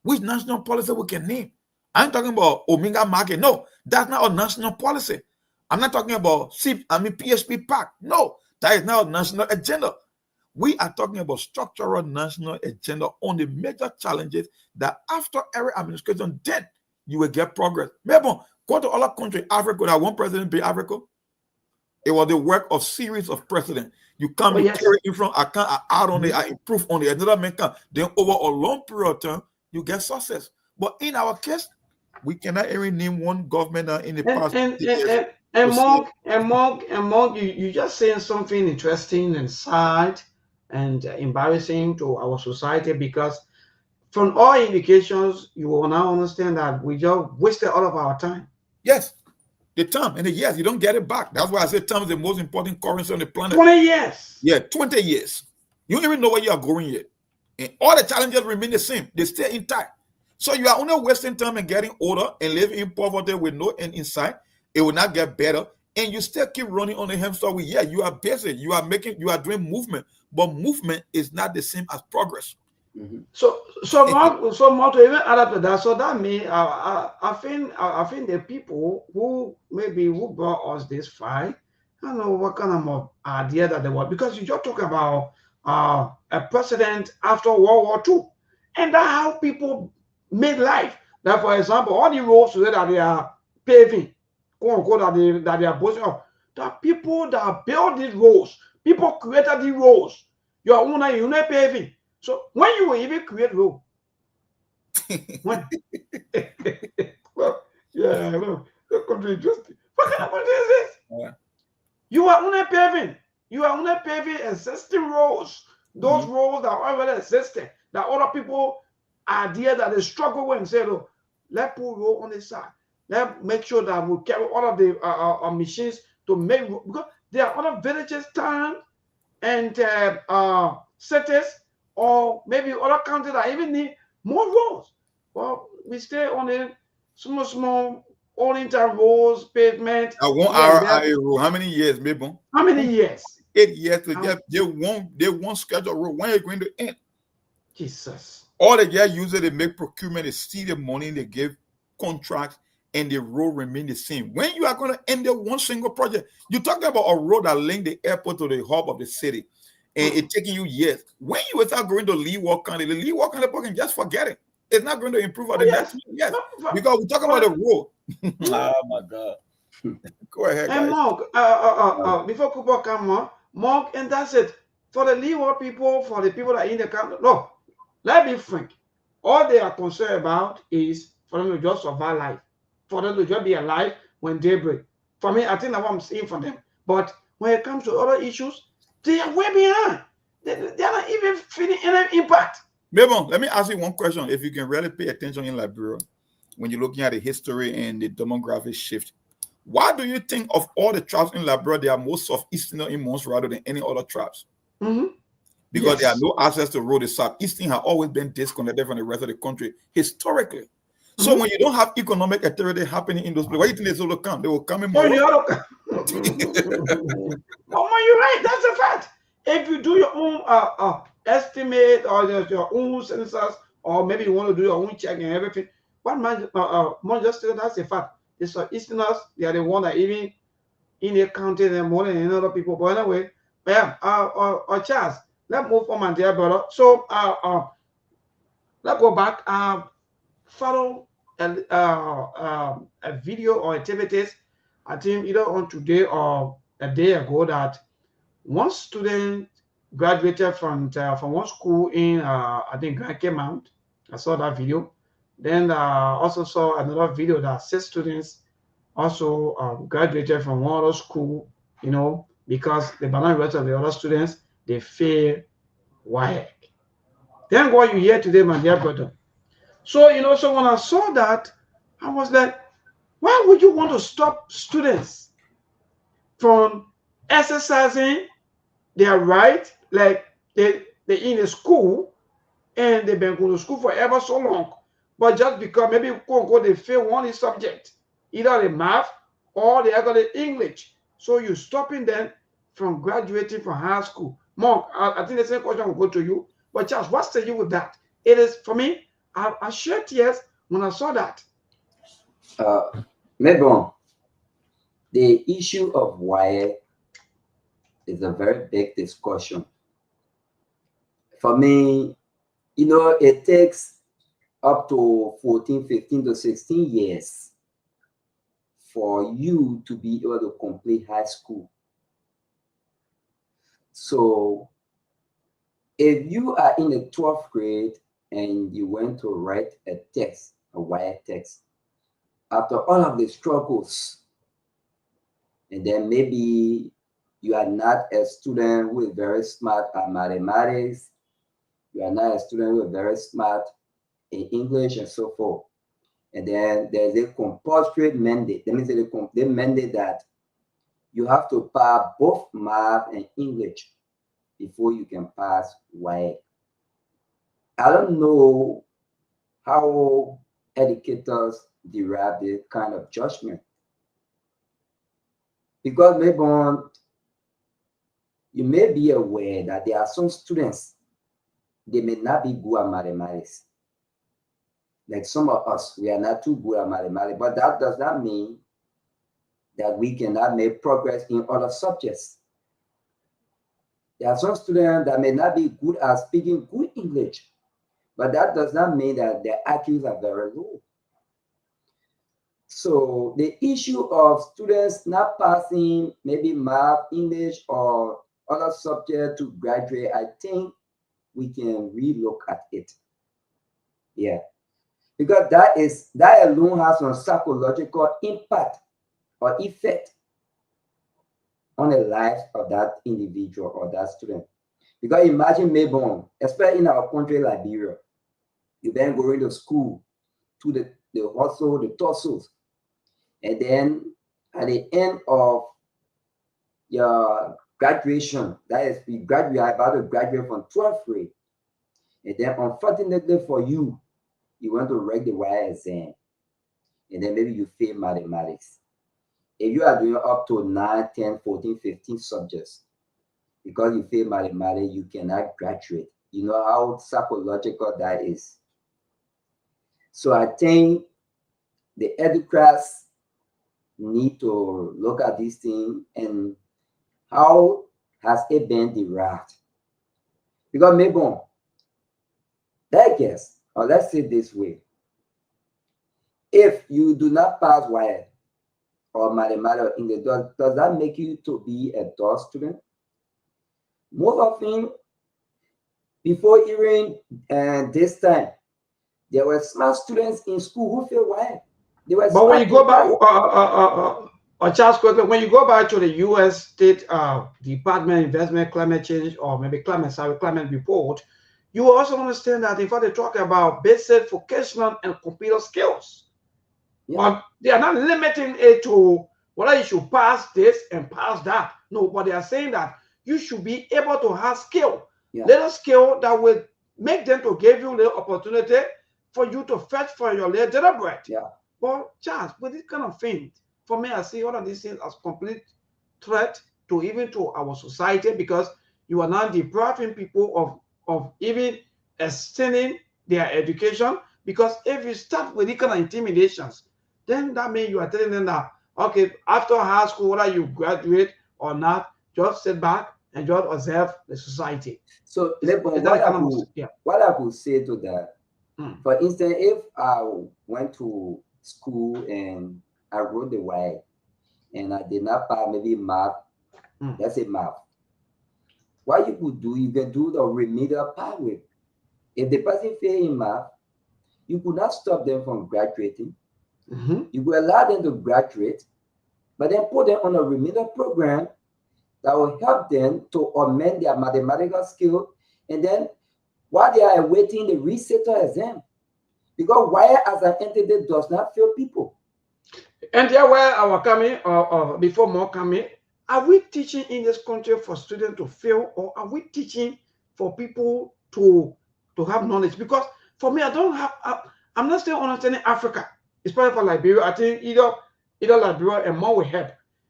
which national policy we can name? I'm talking about Omega Market. No, that's not a national policy. I'm not talking about PSP Pack. No, that is not a national agenda. We are talking about structural national agenda on the major challenges that after every administration, then you will get progress. Maybe go to other countries, Africa, that one president be Africa. It was the work of series of presidents. You can't carry in front, I can't add on it, I improve on it, another man can. Then over a long period of time, you get success. But in our case, we cannot even name one government in the past. Mark, you just saying something interesting and sad and embarrassing to our society, because from all indications, you will now understand that we just wasted all of our time. Yes, the time and the years, you don't get it back. That's why I say time is the most important currency on the planet. 20 years. Yeah, 20 years. You don't even know where you are going yet. And all the challenges remain the same. They stay intact. So you are only wasting time and getting older and living in poverty with no end in sight. It will not get better. And you still keep running on the hamster wheel. Yeah, you are busy. You are doing movement. But movement is not the same as progress. Mm-hmm. So Mark, to even add up to that, so that means I think the people who brought us this fight, I don't know what kind of idea that they were, because you just talk about a president after World War II, and that's how people made life. Like, for example, all the roads that they are paving, quote unquote, that they are boasting of, the people that built these roads, people created the roads. Your owner, you're not paving. So when you will even create road, when well, yeah, no, the country just what kind of country is this? Yeah. You are only paving. You are only paving existing roads. Those roads that are already existing, that other people are there that they struggle with and say, look, let's put road on the side. Let's make sure that we carry all of the machines to make, because there are other villages, towns, and cities, or maybe other countries that even need more roads. Well, we stay on the small, all-in-town roads, pavement. I want our road. How many years, maybe? How many years? 8 years to get. They won't schedule road. When are you going to end? Jesus. All they get usually they make procurement, they see the money, they give contracts, and the road remain the same. When you are going to end the one single project, you're talking about a road that link the airport to the hub of the city, and it's taking you years. When you start going to Leeward County, the Leeward County can just forget it. It's not going to improve on the next year. Because we're talking about the road. Oh my God. Go ahead, guys. And Mark, before Cooper come on, Mark, and that's it. For the Leeward people, for the people that are in the country, look, let's be frank. All they are concerned about is for them to just survive life, for them to just be alive when they break. For me, I think that's what I'm saying for them. But when it comes to other issues, they are way behind. They are not even feeling any impact. Mabon, let me ask you one question. If you can really pay attention in Liberia, when you're looking at the history and the demographic shift, why do you think of all the tribes in Liberia, they are most Southeastern in most rather than any other tribes? Because they have no access to road. The Southeastern have always been disconnected from the rest of the country historically. So when you don't have economic activity happening in those places, why do you think they will come? They will come in more. Oh, you're right. That's a fact. If you do your own estimate or your own census, or maybe you want to do your own check and everything, what man just say that's a fact. The Southeasterners, they are the one that even in the county them more than other people. But anyway, yeah, Charles, let's move on, my dear brother. So let's go back. Follow a video or activities, I think either on today or a day ago, that one student graduated from one school in I think Grand Mount. I saw that video. Then also saw another video that 6 students also graduated from one other school, you know, because the balance rate of the other students, they fail WAEC. Then what you hear today, my dear brother. So, you know, so when I saw that, I was like, why would you want to stop students from exercising their right, like they in a school, and they've been going to school for ever so long, but just because maybe they fail one subject, either the math or they got the English, so you're stopping them from graduating from high school. Monk, I think the same question will go to you, but Charles, what say you with that? It is, for me, I shed tears when I saw that. Maybe the issue of why is a very big discussion. For me, it takes up to 14, 15 to 16 years for you to be able to complete high school. So if you are in the 12th grade and you went to write a text, a wire text, after all of the struggles, and then maybe you are not a student who is very smart at mathematics, you are not a student who is very smart in English and so forth. And then there's a compulsory mandate. That means the mandate that you have to pass both math and English before you can pass WAEC. I don't know how educators derive this kind of judgment. Because maybe you may be aware that there are some students, they may not be good at mathematics. Like some of us, we are not too good at mathematics, but that does not mean that we cannot make progress in other subjects. There are some students that may not be good at speaking good English, but that does not mean that their IQs are very low. So the issue of students not passing maybe math, English, or other subject to graduate, I think we can relook at it. Yeah. Because that alone has some psychological impact or effect on the life of that individual or that student. Because imagine maybe, especially in our country, Liberia, you then going to school to the hustle, the tussles, and then at the end of your graduation, that is, you graduate about to graduate from 12th grade, and then unfortunately for you, you want to write the WAEC exam, and then maybe you fail mathematics. If you are doing up to 9, 10, 14, 15 subjects, because you fail mathematics, you cannot graduate. You know how psychological that is. So I think the educators need to look at this thing and how has it been derived? Because maybe, I guess, or let's say this way, if you do not pass WAEC or mathematics or English, does that make you to be a dull student? Most often, before even this time, there were smart students in school who failed WAEC. But when you go back, Charles, when you go back to the U.S. State Department of Investment, Climate Change, or maybe climate report, you will also understand that in fact they talk about basic vocational and computer skills. Yeah. But they are not limiting it to whether you should pass this and pass that. No, but they are saying that you should be able to have skill, little skill that will make them to give you the opportunity for you to fetch for your little bread. Yeah. But Charles, with this kind of thing, for me, I see all of these things as complete threat to even to our society, because you are now depriving people of even extending their education. Because if you start with these kind of intimidations, then that means you are telling them that, okay, after high school, whether you graduate or not, just sit back and just observe the society. So, what I could say to that, for instance, if I went to school and I wrote the WAEC and I did not pass maybe math, let's say math, what you could do, you can do the remedial pathway. If the person fail in math, you could not stop them from graduating. You could allow them to graduate, but then put them on a remedial program that will help them to augment their mathematical skill, and then while they are awaiting the resetter exam, because WAEC as an entity does not fail people. And there where our coming, or before more coming, are we teaching in this country for students to fail, or are we teaching for people to to have knowledge. Because for me, I'm not still understanding Africa, especially for Liberia. I think either Liberia and more will help,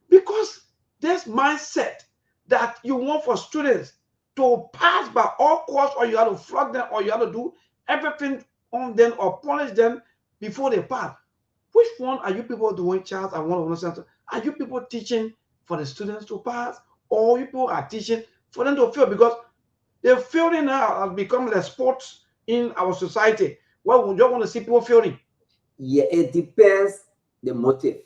because this mindset that you want for students to pass by all costs, or you have to flog them, or you have to do everything on them or punish them before they pass. Which one are you people doing, Charles? I want to understand. Are you people teaching for the students to pass, or you people are teaching for them to fail? Because the failing now has become the sports in our society. Well, we don't want to see people failing. Yeah, it depends the motive.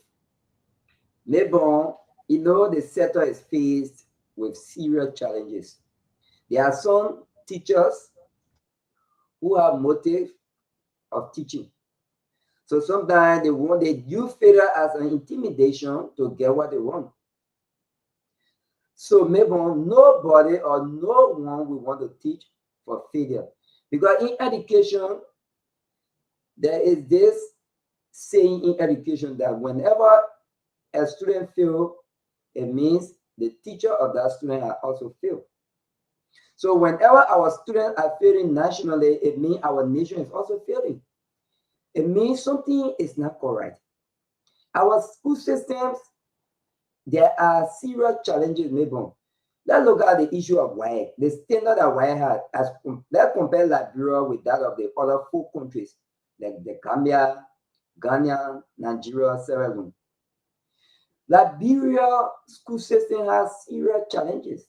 Mais bon, you know, the sector is faced with serious challenges. There are some teachers who have motive of teaching. So sometimes they use failure as an intimidation to get what they want. So maybe nobody or no one will want to teach for failure. Because in education, there is this saying in education that whenever a student fails, it means the teacher of that student has also failed. So whenever our students are failing nationally, it means our nation is also failing. It means something is not correct. Our school systems, there are serious challenges. Maybe let's look at the issue of WAEC. The standard that WAEC had, let's compare Liberia with that of the other 4 countries, like the Gambia, Ghana, Nigeria, Sierra Leone. Liberia school system has serious challenges.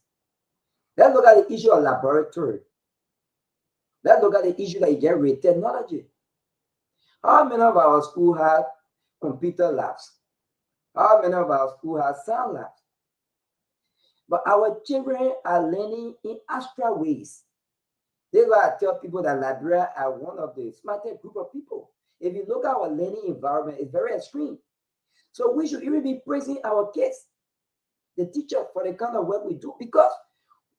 Let's look at the issue of laboratory. Let's look at the issue that you get with technology. How many of our schools have computer labs? How many of our schools have sound labs? But our children are learning in abstract ways. This is why I tell people that Liberia are one of the smartest group of people. If you look at our learning environment, it's very extreme. So we should even be praising our kids, the teacher, for the kind of work we do. Because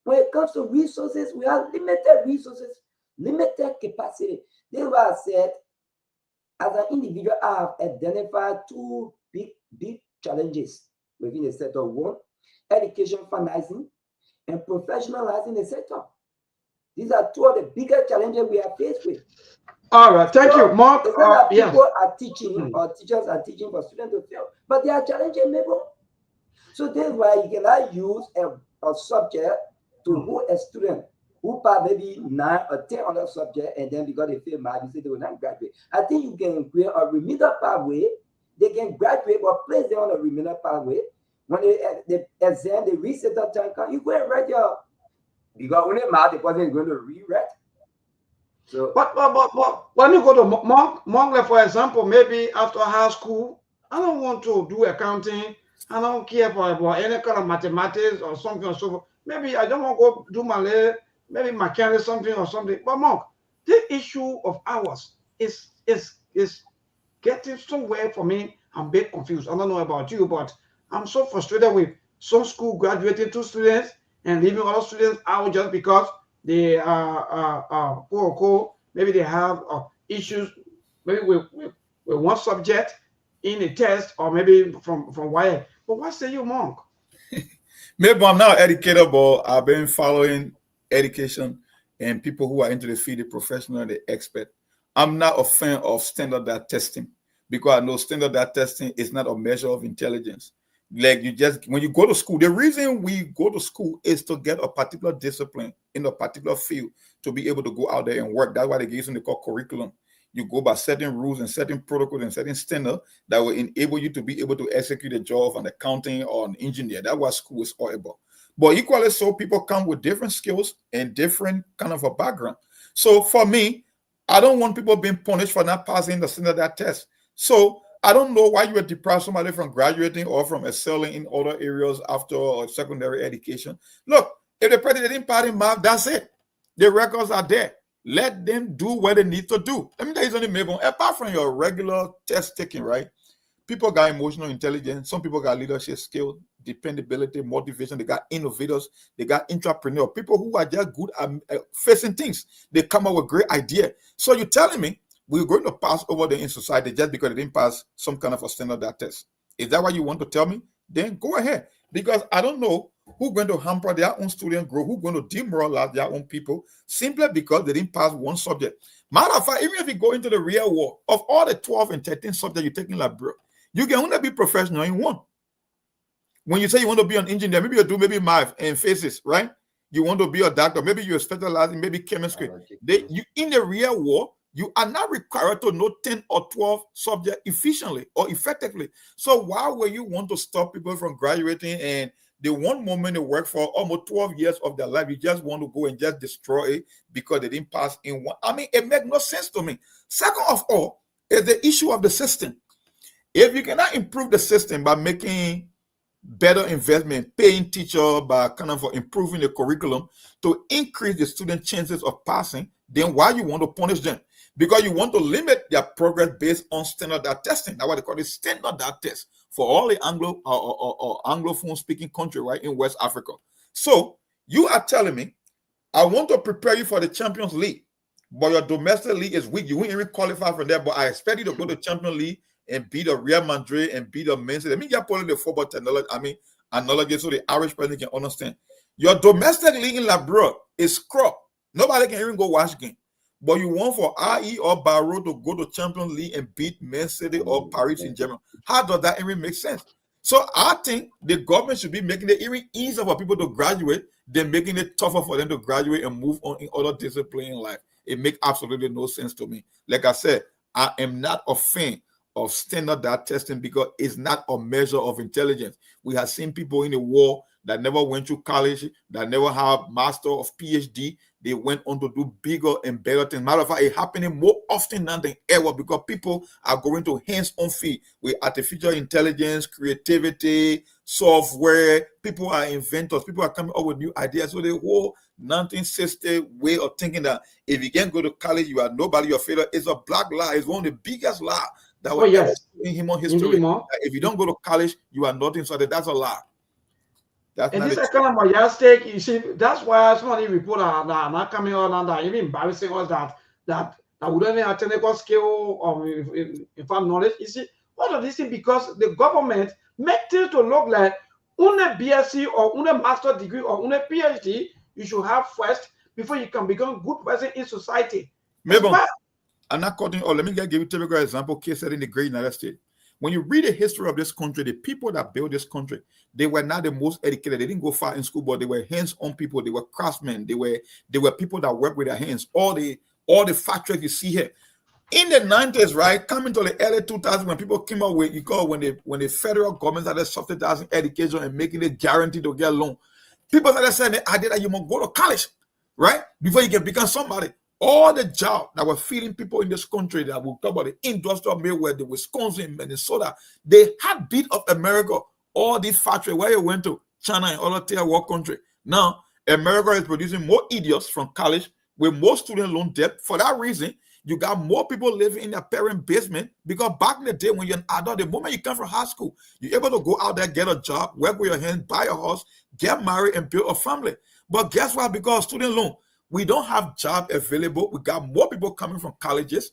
when it comes to resources, we have limited resources, limited capacity. This is why I said, as an individual, I have identified 2 big challenges within the sector. One, education financing, and professionalizing the sector. These are 2 of the bigger challenges we are faced with. All right, thank you, Mark. People are teaching, or teachers are teaching for students to fail, but they are challenging people. So this is why you cannot use a subject to hold a student who pass maybe 9 or 10 other subjects, and then because they fail math, you say they will not graduate. I think you can create a remedial pathway. They can graduate, but place them on a remedial pathway. When the exam, the reset time comes, you go and write your, because when they math, the person is going to rewrite. So, but when you go to Monk, for example, maybe after high school, I don't want to do accounting. I don't care for any kind of mathematics or something or so. Maybe I don't want to go do my maybe mechanic something or something. But Monk, the issue of hours is getting somewhere for me. I'm a bit confused. I don't know about you, but I'm so frustrated with some school graduating 2 students and leaving other students out just because they are maybe they have issues maybe with one subject in a test, or maybe from why. But what say you, Monk? Maybe I'm not educated, but I've been following education and people who are into the field, the professional, the expert. I'm not a fan of standardized testing, because I know standardized testing is not a measure of intelligence. Like, when you go to school, the reason we go to school is to get a particular discipline in a particular field to be able to go out there and work. That's why they give something called curriculum. You go by certain rules and certain protocols and certain standards that will enable you to be able to execute a job of an accounting or an engineer. That's what school is all about. But equally so, people come with different skills and different kind of a background. So for me, I don't want people being punished for not passing the standardized test. So I don't know why you would deprive somebody from graduating or from excelling in other areas after secondary education. Look, if the president didn't pass in math, that's it. The records are there. Let them do what they need to do. Let me tell you something, Mabel. Apart from your regular test taking, right? People got emotional intelligence. Some people got leadership skill, dependability, motivation. They got innovators. They got entrepreneurs. People who are just good at facing things. They come up with great ideas. So you're telling me we're going to pass over them in society just because they didn't pass some kind of a standardized test? Is that what you want to tell me? Then go ahead. Because I don't know Who's going to hamper their own student growth? Who's going to demoralize their own people simply because they didn't pass one subject? Matter of fact, even if you go into the real world, of all the 12 and 13 subjects you take in lab, you can only be professional in one. When you say you want to be an engineer, maybe you do maybe math and physics, right? You want to be a doctor, maybe you're specializing, maybe chemistry. You in the real world, you are not required to know 10 or 12 subjects efficiently or effectively. So why would you want to stop people from graduating and the one moment they work for almost 12 years of their life, you just want to go and just destroy it because they didn't pass in one? I mean, it makes no sense to me. Second of all, is the issue of the system. If you cannot improve the system by making better investment, paying teacher by kind of improving the curriculum to increase the student chances of passing, then why you want to punish them? Because you want to limit their progress based on standardized testing. That's what they call it, standardized test for all the Anglo or Anglophone speaking country, right, in West Africa. So you are telling me, I want to prepare you for the Champions League, but your domestic league is weak. You won't even qualify for that, but I expect you to go to Champions League and beat the Real Madrid and beat the Man City. Let me get put in the football technology, analogy so the Irish person can understand. Your domestic league in Labrador is crap. Nobody can even go watch game. But you want for IE or Barrow to go to Champions League and beat Man City or Paris in Germany. How does that even make sense? So I think the government should be making it even easier for people to graduate than making it tougher for them to graduate and move on in other disciplines in life. It makes absolutely no sense to me. Like I said, I am not a fan of standardized testing because it's not a measure of intelligence. We have seen people in the war that never went to college, that never have master of PhD. They went on to do bigger and better things. Matter of fact, it's happening more often than ever because people are going to hands-on field with artificial intelligence, creativity, software. People are inventors. People are coming up with new ideas. So the whole 1960 way of thinking that if you can't go to college, you are nobody, you're a failure, is a black lie. It's one of the biggest lies that was ever in human history. If you don't go to college, you are nothing. So that's a lie. That's and this is kind of my stake. You see, that's why somebody report not coming on that even embarrassing us that we don't have technical skill or if I'm knowledge. You see, all of this thing because the government make things to look like a BSc or a master degree or a PhD you should have first before you can become a good person in society. Maybe I'm not cutting. Or let me give you a typical example case in the great United States. When you read the history of this country, the people that built this country, they were not the most educated. They didn't go far in school, but they were hands-on people. They were craftsmen. They were people that work with their hands. All the factories you see here. In the 90s, right, coming to the early 2000s, when people came up with, when the federal government started subsidizing education and making it guaranteed to get a loan, people started saying the idea that you must go to college, right, before you can become somebody. All the jobs that were feeding people in this country that we talk about the industrial Midwest, the Wisconsin, Minnesota, the heartbeat of America, all these factories where you went to China and other tier world country. Now, America is producing more idiots from college with more student loan debt. For that reason, you got more people living in their parent basement because back in the day when you're an adult, the moment you come from high school, you're able to go out there, get a job, work with your hands, buy a house, get married, and build a family. But guess what? Because of student loan, we don't have jobs available. We got more people coming from colleges,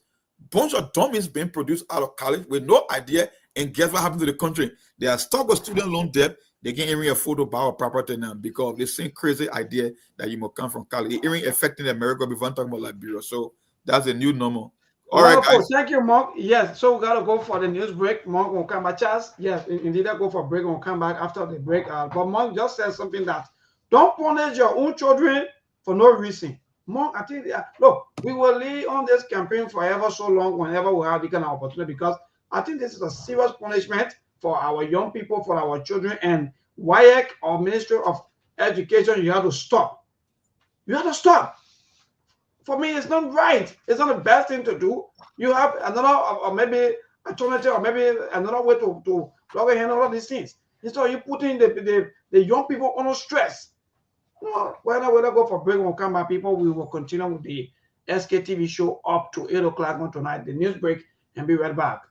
bunch of dummies being produced out of college with no idea. And guess what happened to the country? They are stuck with student loan debt. They can't even afford to buy a property now because of the same crazy idea that you must come from college. It even affecting America before I'm talking about Liberia. So that's a new normal. All right, guys. Thank you, Mark. Yes, so we got to go for the news break. Mark will come back. Charles, yes, indeed, I'll go for a break. We'll come back after the break. But Mark just said something that don't punish your own children for no reason. Monk, I think, look, we will lead on this campaign forever so long whenever we have the kind of opportunity because I think this is a serious punishment for our young people, for our children, and WIAC or Ministry of Education, you have to stop. You have to stop. For me, it's not right. It's not the best thing to do. You have another, or maybe alternative, or maybe another way to handle all these things. Instead, you putting the young people under stress. No, we're not go for break. We'll come back, people. We will continue with the SKTV show up to 8 o'clock on tonight, the news break, and be right back.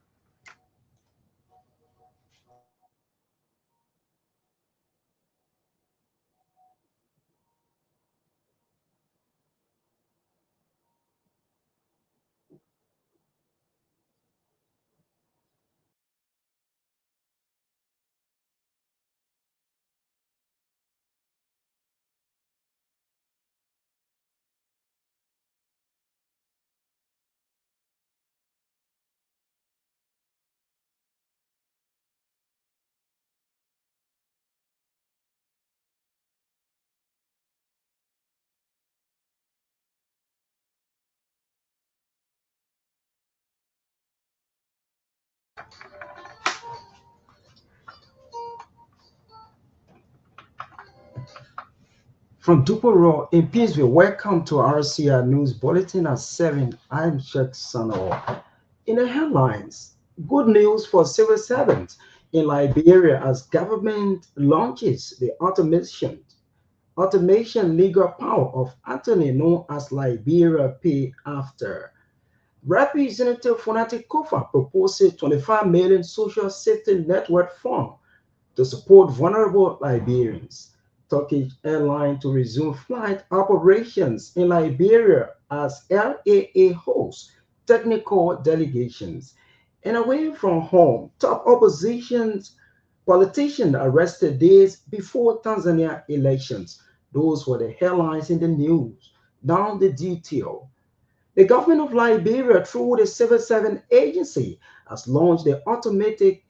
From Duporo in Peaceville, welcome to RCR News Bulletin at 7. I'm Sheikh Sano. In the headlines, good news for civil servants in Liberia as government launches the automation legal power of Anthony known as Liberia Pay After. Representative Fonati Kofa proposes 25 million social safety network fund to support vulnerable Liberians. Turkish airline to resume flight operations in Liberia as LAA hosts technical delegations. And away from home, top oppositions politicians arrested days before Tanzania elections. Those were the headlines in the news. Now the detail. The government of Liberia, through the Civil Service Agency, has launched the automatic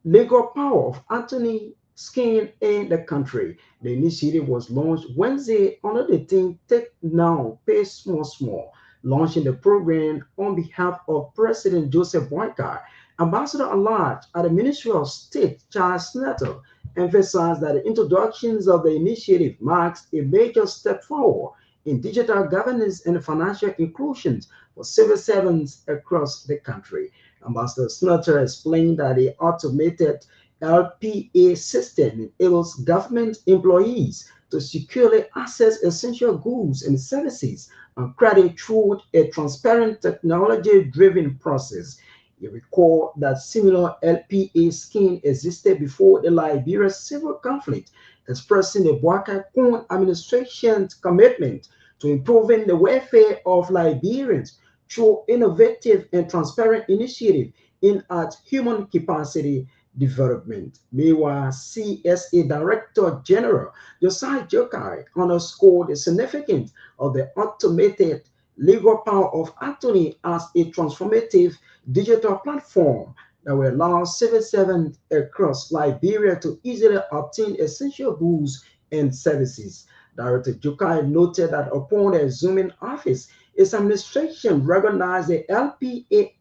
legal power of Anthony Skin in the country. The initiative was launched Wednesday under the theme Take Now, Pay Small Small, launching the program on behalf of President Joseph Boyka. Ambassador at Large at the Ministry of State, Charles Snatter, emphasized that the introductions of the initiative marks a major step forward in digital governance and financial inclusion for civil servants across the country. Ambassador Snatter explained that the automated LPA system enables government employees to securely access essential goods and services and credit through a transparent technology-driven process. You recall that similar LPA scheme existed before the Liberia civil conflict, expressing the Boakai Kun administration's commitment to improving the welfare of Liberians through innovative and transparent initiative in at human capacity development. Meanwhile, CSA Director General Josiah Jokai underscored the significance of the automated legal power of Anthony as a transformative digital platform that will allow civil servants across Liberia to easily obtain essential goods and services. Director Jokai noted that upon assuming office, its administration recognized the LPA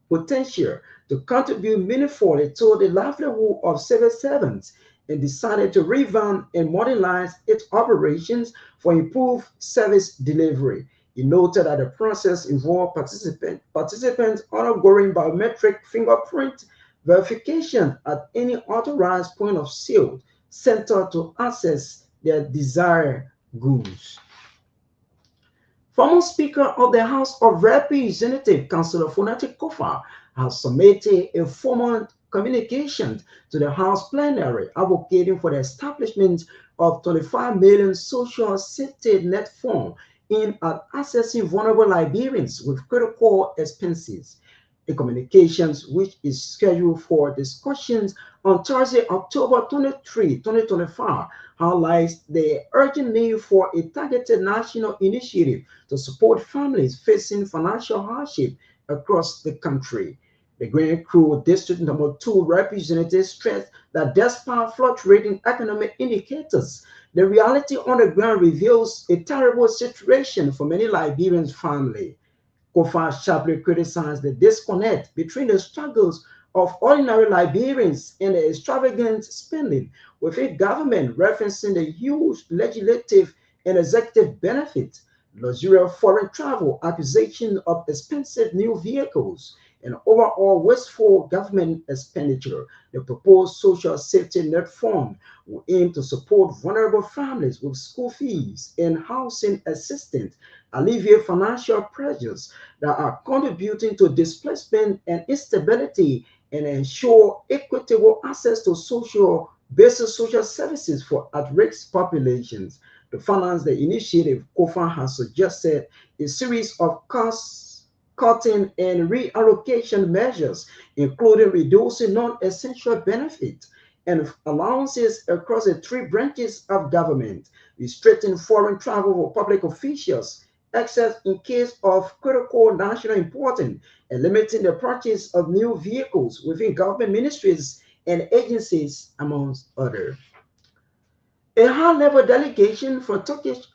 potential to contribute meaningfully to the livelihood of civil servants and decided to revamp and modernize its operations for improved service delivery. He noted that the process involved participants undergoing biometric fingerprint verification at any authorized point of sale center to access their desired goods. Former Speaker of the House of Representatives, Councillor Fonati Kofa, has submitted a formal communication to the House plenary advocating for the establishment of 25 million social safety net fund aimed at accessing vulnerable Liberians with critical expenses. A communications which is scheduled for discussions on Thursday, October 23, 2025, highlights the urgent need for a targeted national initiative to support families facing financial hardship across the country. The Grand Crew District Number 2 representative stressed that despite fluctuating economic indicators, the reality on the ground reveals a terrible situation for many Liberian families. Kofa sharply criticized the disconnect between the struggles of ordinary Liberians and the extravagant spending, with a government referencing the huge legislative and executive benefits, luxurious foreign travel, acquisition of expensive new vehicles, and overall wasteful government expenditure. The proposed social safety net fund will aim to support vulnerable families with school fees and housing assistance, alleviate financial pressures that are contributing to displacement and instability, and ensure equitable access to basic social services for at-risk populations. To finance the initiative, Kofa has suggested a series of cost-cutting and reallocation measures, including reducing non-essential benefits and allowances across the three branches of government, restricting foreign travel for public officials, except in case of critical national importance, and limiting the purchase of new vehicles within government ministries and agencies, amongst others. A high-level delegation for Turkish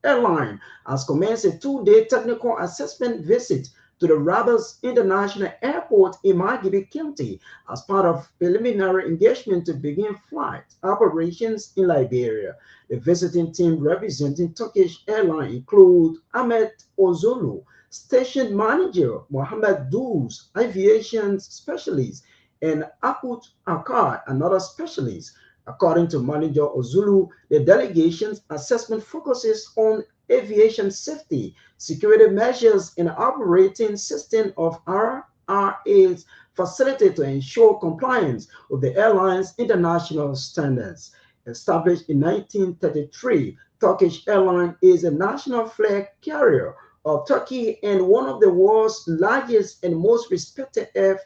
airline has commenced a two-day technical assessment visit to the Rabat International Airport in Margibi County as part of preliminary engagement to begin flight operations in Liberia. The visiting team representing Turkish Airlines include Ahmed Ozolu, Station Manager Mohammed Duz, Aviation Specialist, and Akut Akar, another specialist. According to Manager Ozulu, the delegation's assessment focuses on aviation safety, security measures, and operating system of RRA's facility to ensure compliance with the airline's international standards. Established in 1933, Turkish Airlines is a national flag carrier of Turkey and one of the world's largest and most respected air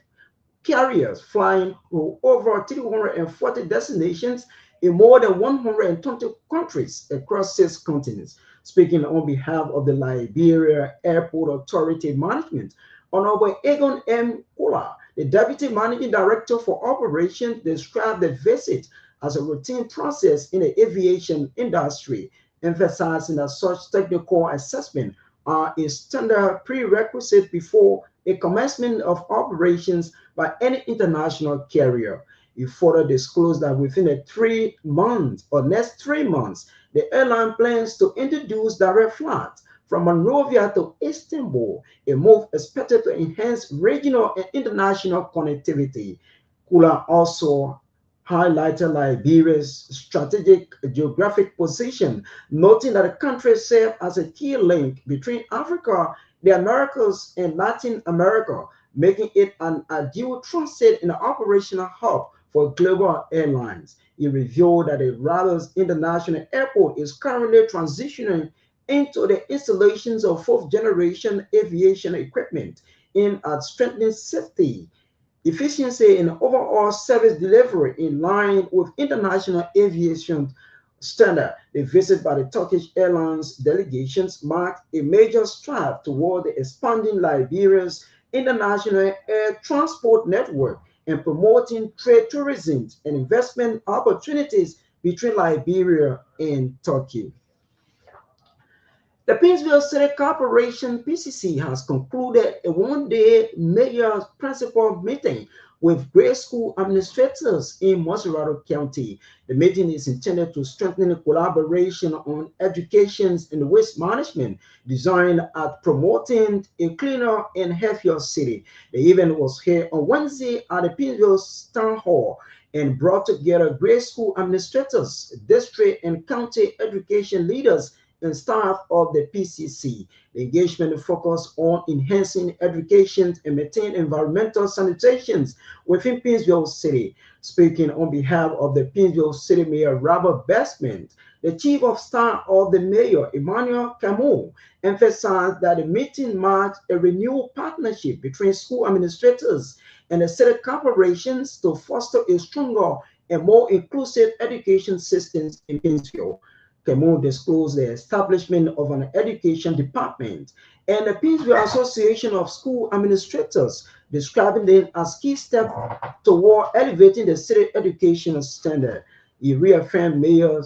carriers, flying to over 340 destinations in more than 120 countries across 6 continents. Speaking on behalf of the Liberia Airport Authority Management, Honorable Egon M. Kula, the Deputy Managing Director for Operations, described the visit as a routine process in the aviation industry, emphasizing that such technical assessment are a standard prerequisite before a commencement of operations by any international carrier. He further disclosed that within a 3 months or next 3 months, the airline plans to introduce direct flights from Monrovia to Istanbul, a move expected to enhance regional and international connectivity. Kula also highlighted Liberia's strategic geographic position, noting that the country serves as a key link between Africa, the Americas, and Latin America, making it an ideal transit and operational hub for global airlines. He revealed that the Rabat International Airport is currently transitioning into the installations of 4th-generation aviation equipment aimed at strengthening safety, efficiency, and overall service delivery in line with international aviation standard. The visit by the Turkish Airlines delegations marked a major stride toward expanding Liberia's international air transport network and promoting trade, tourism, and investment opportunities between Liberia and Turkey. The Pittsville City Corporation (PCC) has concluded a one-day mayor's principal meeting with grade school administrators in Mosserado County. The meeting is intended to strengthen collaboration on education and waste management, designed at promoting a cleaner and healthier city. The event was held on Wednesday at the Pittsville Town Hall and brought together grade school administrators, district and county education leaders, and staff of the PCC. The engagement focused on enhancing education and maintaining environmental sanitation within Pittsville City. Speaking on behalf of the Pittsville City Mayor Robert Bestman, the Chief of Staff of the Mayor Emmanuel Camus emphasized that the meeting marked a renewed partnership between school administrators and the city corporations to foster a stronger and more inclusive education system in Pittsville. Camus disclosed the establishment of an education department and the Pittsville Association of School Administrators, describing them as key steps toward elevating the city education standard. He reaffirmed Mayor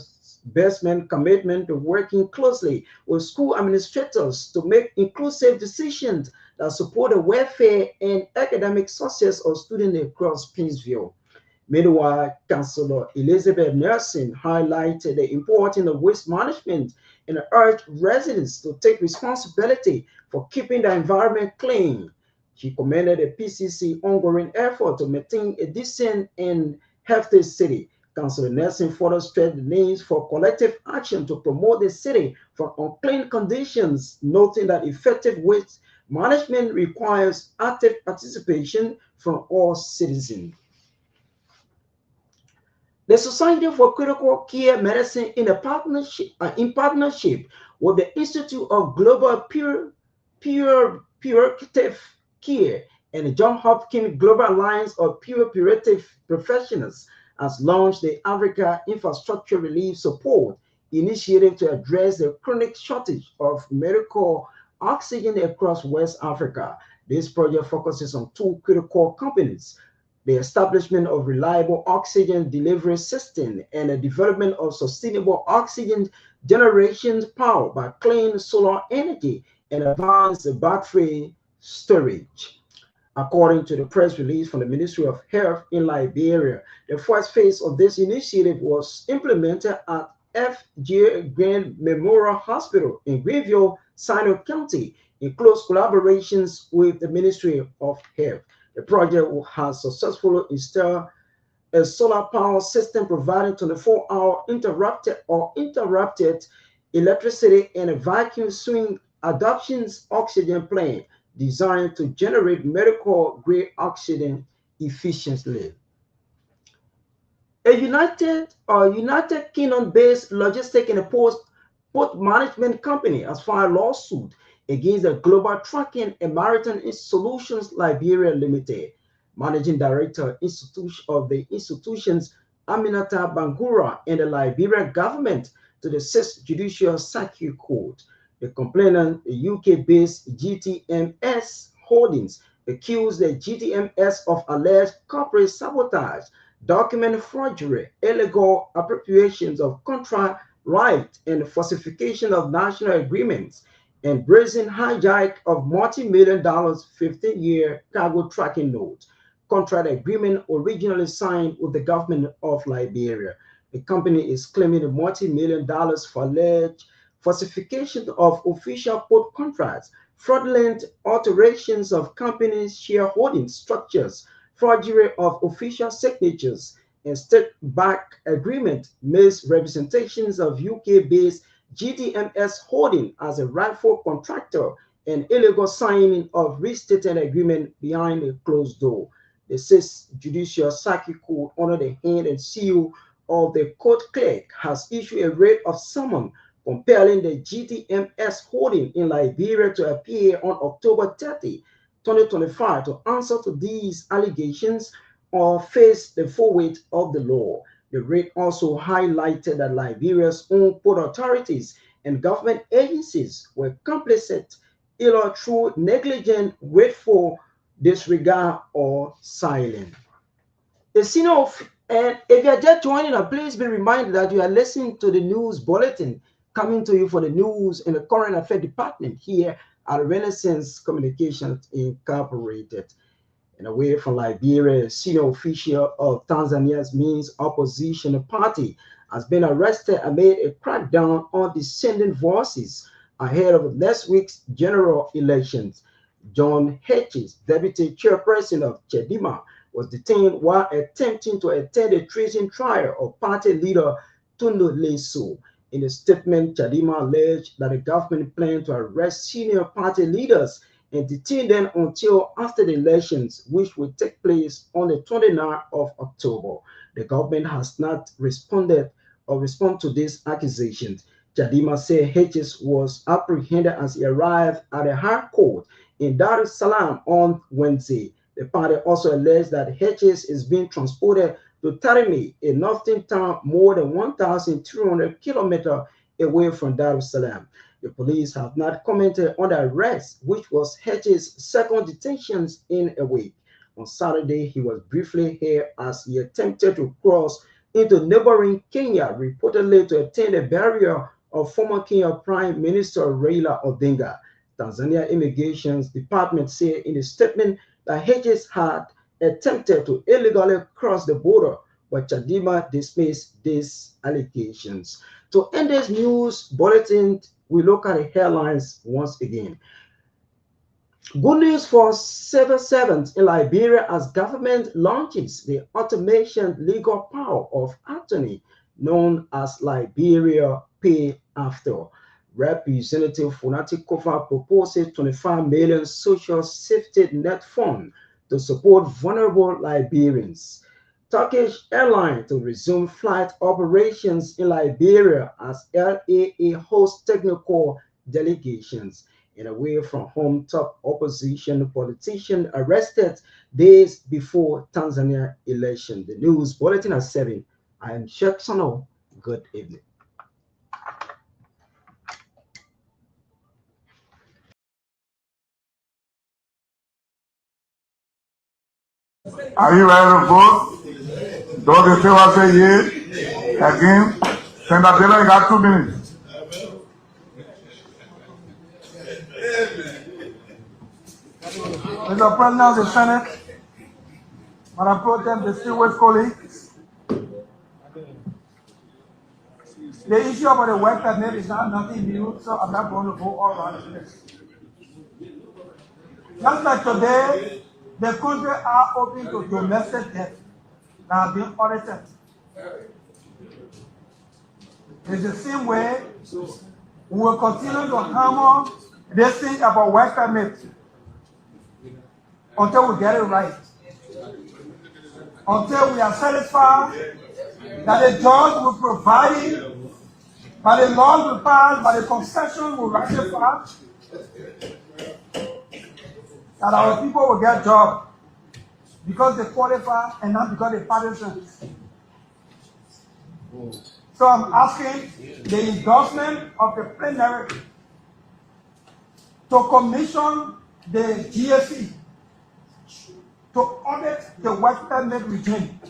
Bestman's commitment to working closely with school administrators to make inclusive decisions that support the welfare and academic success of students across Pittsville. Meanwhile, Councillor Elizabeth Nelson highlighted the importance of waste management and urged residents to take responsibility for keeping the environment clean. She commended the PCC ongoing effort to maintain a decent and healthy city. Councillor Nelson further stressed the need for collective action to promote the city from unclean conditions, noting that effective waste management requires active participation from all citizens. The Society for Critical Care Medicine, in partnership with the Institute of Global Curative Care and the Johns Hopkins Global Alliance of Curative Professionals, has launched the Africa Infrastructure Relief Support Initiative to address the chronic shortage of medical oxygen across West Africa. This project focuses on 2 critical components: the establishment of reliable oxygen delivery system and the development of sustainable oxygen generation powered by clean solar energy and advanced battery storage. According to the press release from the Ministry of Health in Liberia, the first phase of this initiative was implemented at F.J. Green Memorial Hospital in Greenville, Sino County, in close collaborations with the Ministry of Health. The project has successfully installed a solar power system providing 24-hour interrupted electricity and a vacuum swing adoptions oxygen plant designed to generate medical grade oxygen efficiently. A United Kingdom-based logistic and port management company has filed a lawsuit against the Global Tracking and Maritime Solutions Liberia Limited. Managing Director of the institutions, Aminata Bangura, and the Liberia government to the 6th Judicial Circuit Court. The complainant, the UK-based GTMS Holdings, accused the GTMS of alleged corporate sabotage, document forgery, illegal appropriations of contract rights, and falsification of national agreements, and brazen hijack of multi-million-dollar 15-year cargo tracking notes. Contract agreement originally signed with the government of Liberia. The company is claiming multi-million dollars for alleged falsification of official port contracts, fraudulent alterations of companies' shareholding structures, forgery of official signatures, and state-backed agreement, misrepresentations of UK-based GTMS Holding as a rightful contractor, and illegal signing of restated agreement behind a closed door. The 6th Judicial Circuit Court, under the hand and seal of the court clerk, has issued a writ of summons compelling the GTMS Holding in Liberia to appear on October 30, 2025 to answer to these allegations or face the full weight of the law. The writ also highlighted that Liberia's own port authorities and government agencies were complicit either through negligent, wakeful disregard, or silence. And if you are just joining us, please be reminded that you are listening to the news bulletin coming to you for the news in the current affairs department here at Renaissance Communications Incorporated. And away from Liberia, a senior official of Tanzania's main opposition party has been arrested amid a crackdown on dissenting voices ahead of next week's general elections. John Hedges, deputy chairperson of Chadema, was detained while attempting to attend a treason trial of party leader Tundu Lissu. In a statement, Chadema alleged that the government planned to arrest senior party leaders and detain them until after the elections, which will take place on the 29th of October. The government has not responded to these accusations. Chadema said Hedges was apprehended as he arrived at the High Court in Dar es Salaam on Wednesday. The party also alleged that Hedges is being transported to Tarime, a northern town more than 1,200 kilometers away from Dar es Salaam. The police have not commented on the arrest, which was Hedges' second detention in a week. On Saturday, he was briefly held as he attempted to cross into neighboring Kenya, reportedly to attend a burial of former Kenya Prime Minister Raila Odinga. Tanzania Immigration Department said in a statement that Hedges had attempted to illegally cross the border, but Chadema dismissed these allegations. To end this news bulletin, we look at the headlines once again. Good news for civil servants in Liberia as government launches the automation legal power of attorney known as Liberia Pay After. Representative Funati Kofa proposes 25 million social safety net fund to support vulnerable Liberians. Turkish Airlines to resume flight operations in Liberia as LAA hosts technical delegations. And away from home, top opposition politician arrested days before Tanzania election. The news bulletin at 7. I am Sheikh Sano. Good evening. Are you ready to vote? Those in favor say yea. Again, Senator Taylor, you got 2 minutes. Mr. President of the Senate, Madam Pro Tem, distinguished colleagues, the issue about the work permit is not nothing new, so I'm not going to go all around this. Just like today, the country are open to domestic debt that have been audited. It's the same way we will continue to hammer this thing about work permit until we get it right. Until we are satisfied that the judge will provide it, by the laws we pass, by the concession we ratify, that our people will get jobs because they qualify and not because they partisan. So I'm asking the endorsement of the plenary to commission the GSC to audit the work permit regime.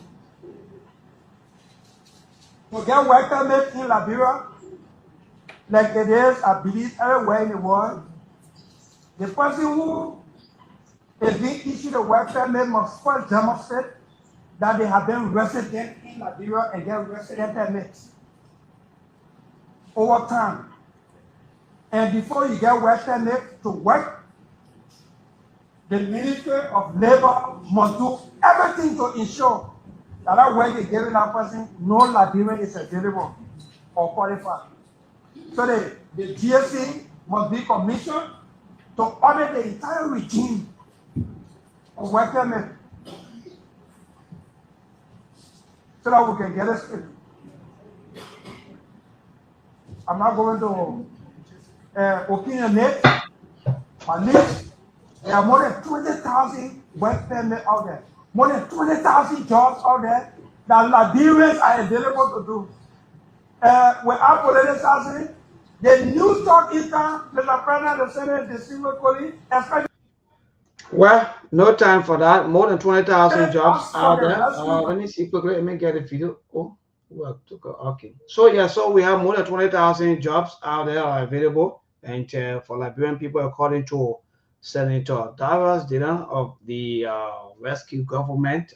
To get work permit in Liberia, like it is, I believe, everywhere in the world, the person who is being issued a work permit must first demonstrate that they have been resident in Liberia and get resident permits over time. And before you get work permit to work, the Ministry of Labor must do everything to ensure that that work is given that person, no Liberian is available or qualified. So the GSC must be commissioned to audit the entire regime of work permit so that we can get it straight. I'm not going to opinionate, at least there are more than 20,000 work permits out there, more than 20,000 jobs out there that Liberians are available to do. Without politicizing, the new Southeastern, Mr. President of the Senate, the single colleague, especially. Well, no time for that. More than 20,000 jobs out there. Let me see quickly. Let me get a video. Oh, well, okay. So yeah, so we have more than 20,000 jobs out there are available, and for Liberian people, according to Senator Davos Dina of the rescue government,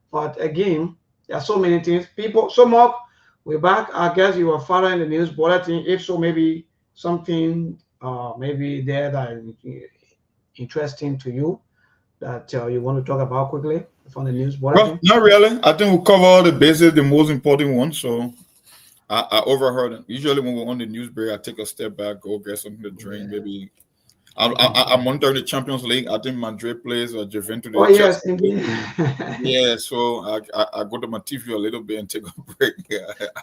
But again, there are so many things. People. So Mark, we're back. I guess you were following the news bulletin. If so, maybe something, maybe there that is interesting to you that you want to talk about quickly from the news bulletin? Well, not really. I think we'll cover all the bases, the most important ones. So I overheard it. Usually when we're on the news break, I take a step back, go get something to drink, maybe. I'm monitoring the Champions League. I think Madrid plays or Juventus. Oh, yes, indeed. Yeah, so I go to my TV a little bit and take a break.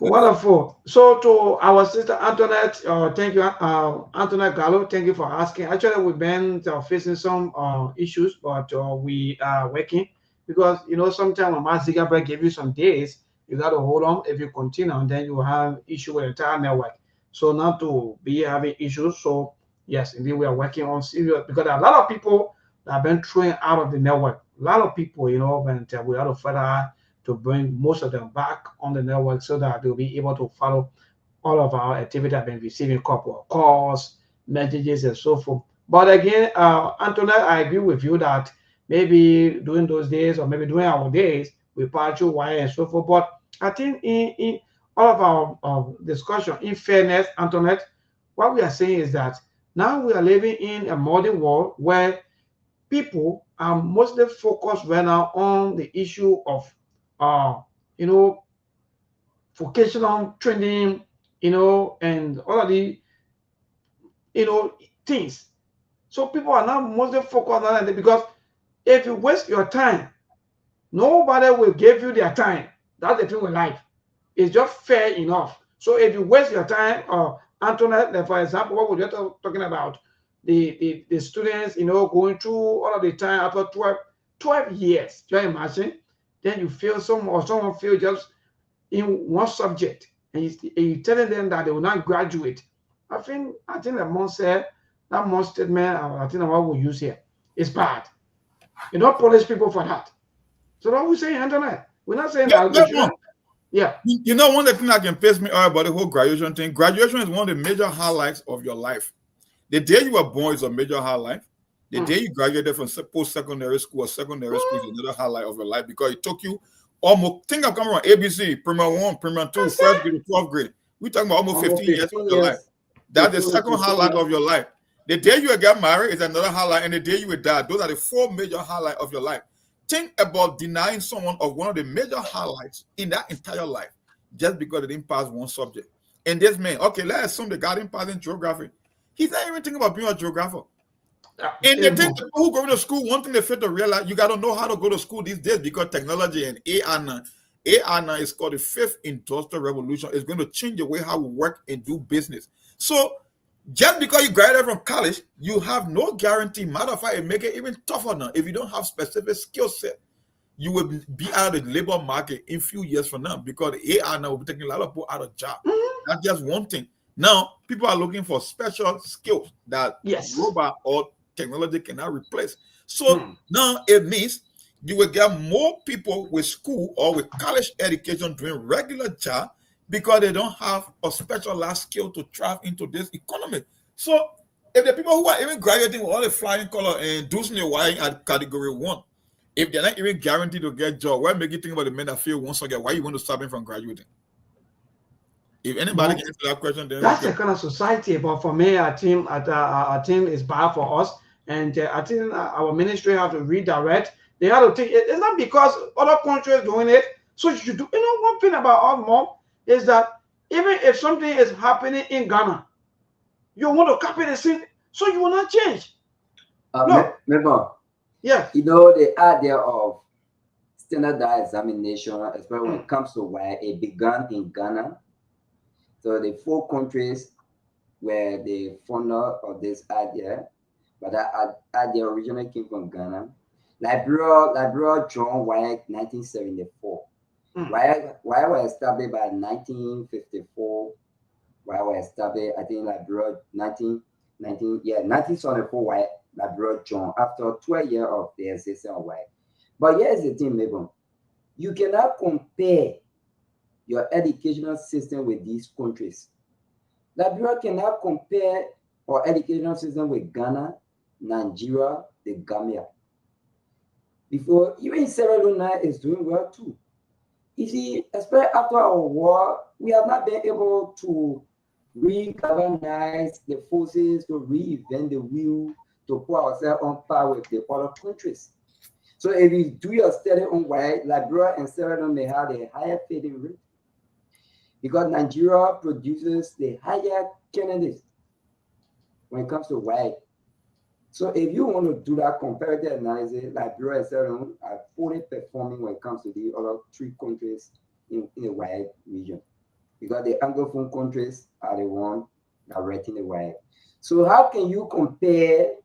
Wonderful. So to our sister Antoinette, thank you, Antoinette Gallo. Thank you for asking. Actually, we've been facing some issues, but we are working because, sometimes when Mark Zuckerberg give you some days, you got to hold on. If you continue, and then you have issue with the entire network. So not to be having issues. So yes, indeed, we are working on serious because there are a lot of people that have been thrown out of the network. A lot of people, but we have to further to bring most of them back on the network so that they'll be able to follow all of our activity. I've been receiving a couple of calls, messages, and so forth. But again, Antoinette, I agree with you that maybe during those days or maybe during our days, we patch you wire and so forth. But I think in all of our discussion, in fairness, Antoinette, what we are saying is that now we are living in a modern world where people are mostly focused right now on the issue of, vocational training, and all of the, things. So people are now mostly focused on that because if you waste your time, nobody will give you their time. That's the thing with life. It's just fair enough. So if you waste your time, Antoinette, for example, what we're talking about, the students, going through all of the time after 12 years, can you imagine? Then you feel someone feel just in one subject, and you're telling them that they will not graduate. I think that Mons statement, I think what we use here is bad. You don't punish people for that. So what we saying, Antoinette? We're not saying that. Yeah. One of the things that can piss me off about the whole graduation thing, graduation is one of the major highlights of your life. The day you were born is a major highlight. The day you graduated from post-secondary school or secondary school is another highlight of your life because it took you almost, think I'm coming from ABC, primary 1, primary 2, first grade, 12th grade. We're talking about almost 15 years of your life. That's the second highlight of your life. The day you get married is another highlight, and the day you will die. Those are the 4 major highlights of your life. Think about denying someone of one of the major highlights in that entire life just because they didn't pass one subject. And this man, okay, let's assume the guy didn't pass in geography. He's not even thinking about being a geographer. And the thing, people who go to school, one thing they fail to realize, you got to know how to go to school these days because technology and AI now is called the 5th industrial revolution. It's going to change the way how we work and do business. So just because you graduated from college, you have no guarantee. Matter of fact, it make it even tougher now. If you don't have specific skill set, you will be out of the labor market in a few years from now because AI now will be taking a lot of people out of job. That's just one thing. Now, people are looking for special skills that robot or technology cannot replace. So now it means you will get more people with school or with college education doing regular job because they don't have a specialized skill to thrive into this economy. So if the people who are even graduating with all the flying color and doing the wiring at category 1, if they're not even guaranteed to get a job, why make you think about the men that fail once again? Why you want to stop them from graduating? If anybody can answer that question, then that's the kind of society. But for me, our team is bad for us, and I think our ministry have to redirect. They have to take it. It's not because other countries doing it, so you should do. You know, one thing about our mom is that even if something is happening in Ghana, you want to copy the same, so you will not change. No. Remember, yeah, you know the idea of standardized examination, especially when it comes to why it began in Ghana. So the 4 countries were the founder of this idea, but that idea originally came from Ghana. Liberia John Wyatt, 1974. Wyatt was established by 1954. Wyatt was established, I think, Liberia 1974. Wyatt Liberia John after 12 years of the existence of Wyatt. But here's the thing, Mabel. You cannot compare your educational system with these countries. Liberia cannot compare our educational system with Ghana, Nigeria, the Gambia. Before, even Sierra Leone is doing well too. You see, especially after our war, we have not been able to re-galvanize the forces, to reinvent the wheel, to put ourselves on par with the other countries. So if you do your study on why Liberia and Sierra Leone may have a higher failing rate, because Nigeria produces the higher candidates when it comes to white. So if you want to do that comparative analysis, Liberia and Sierra Leone are fully performing when it comes to the other 3 countries in the white region, because the Anglophone countries are the ones that are rating the white. So how can you compare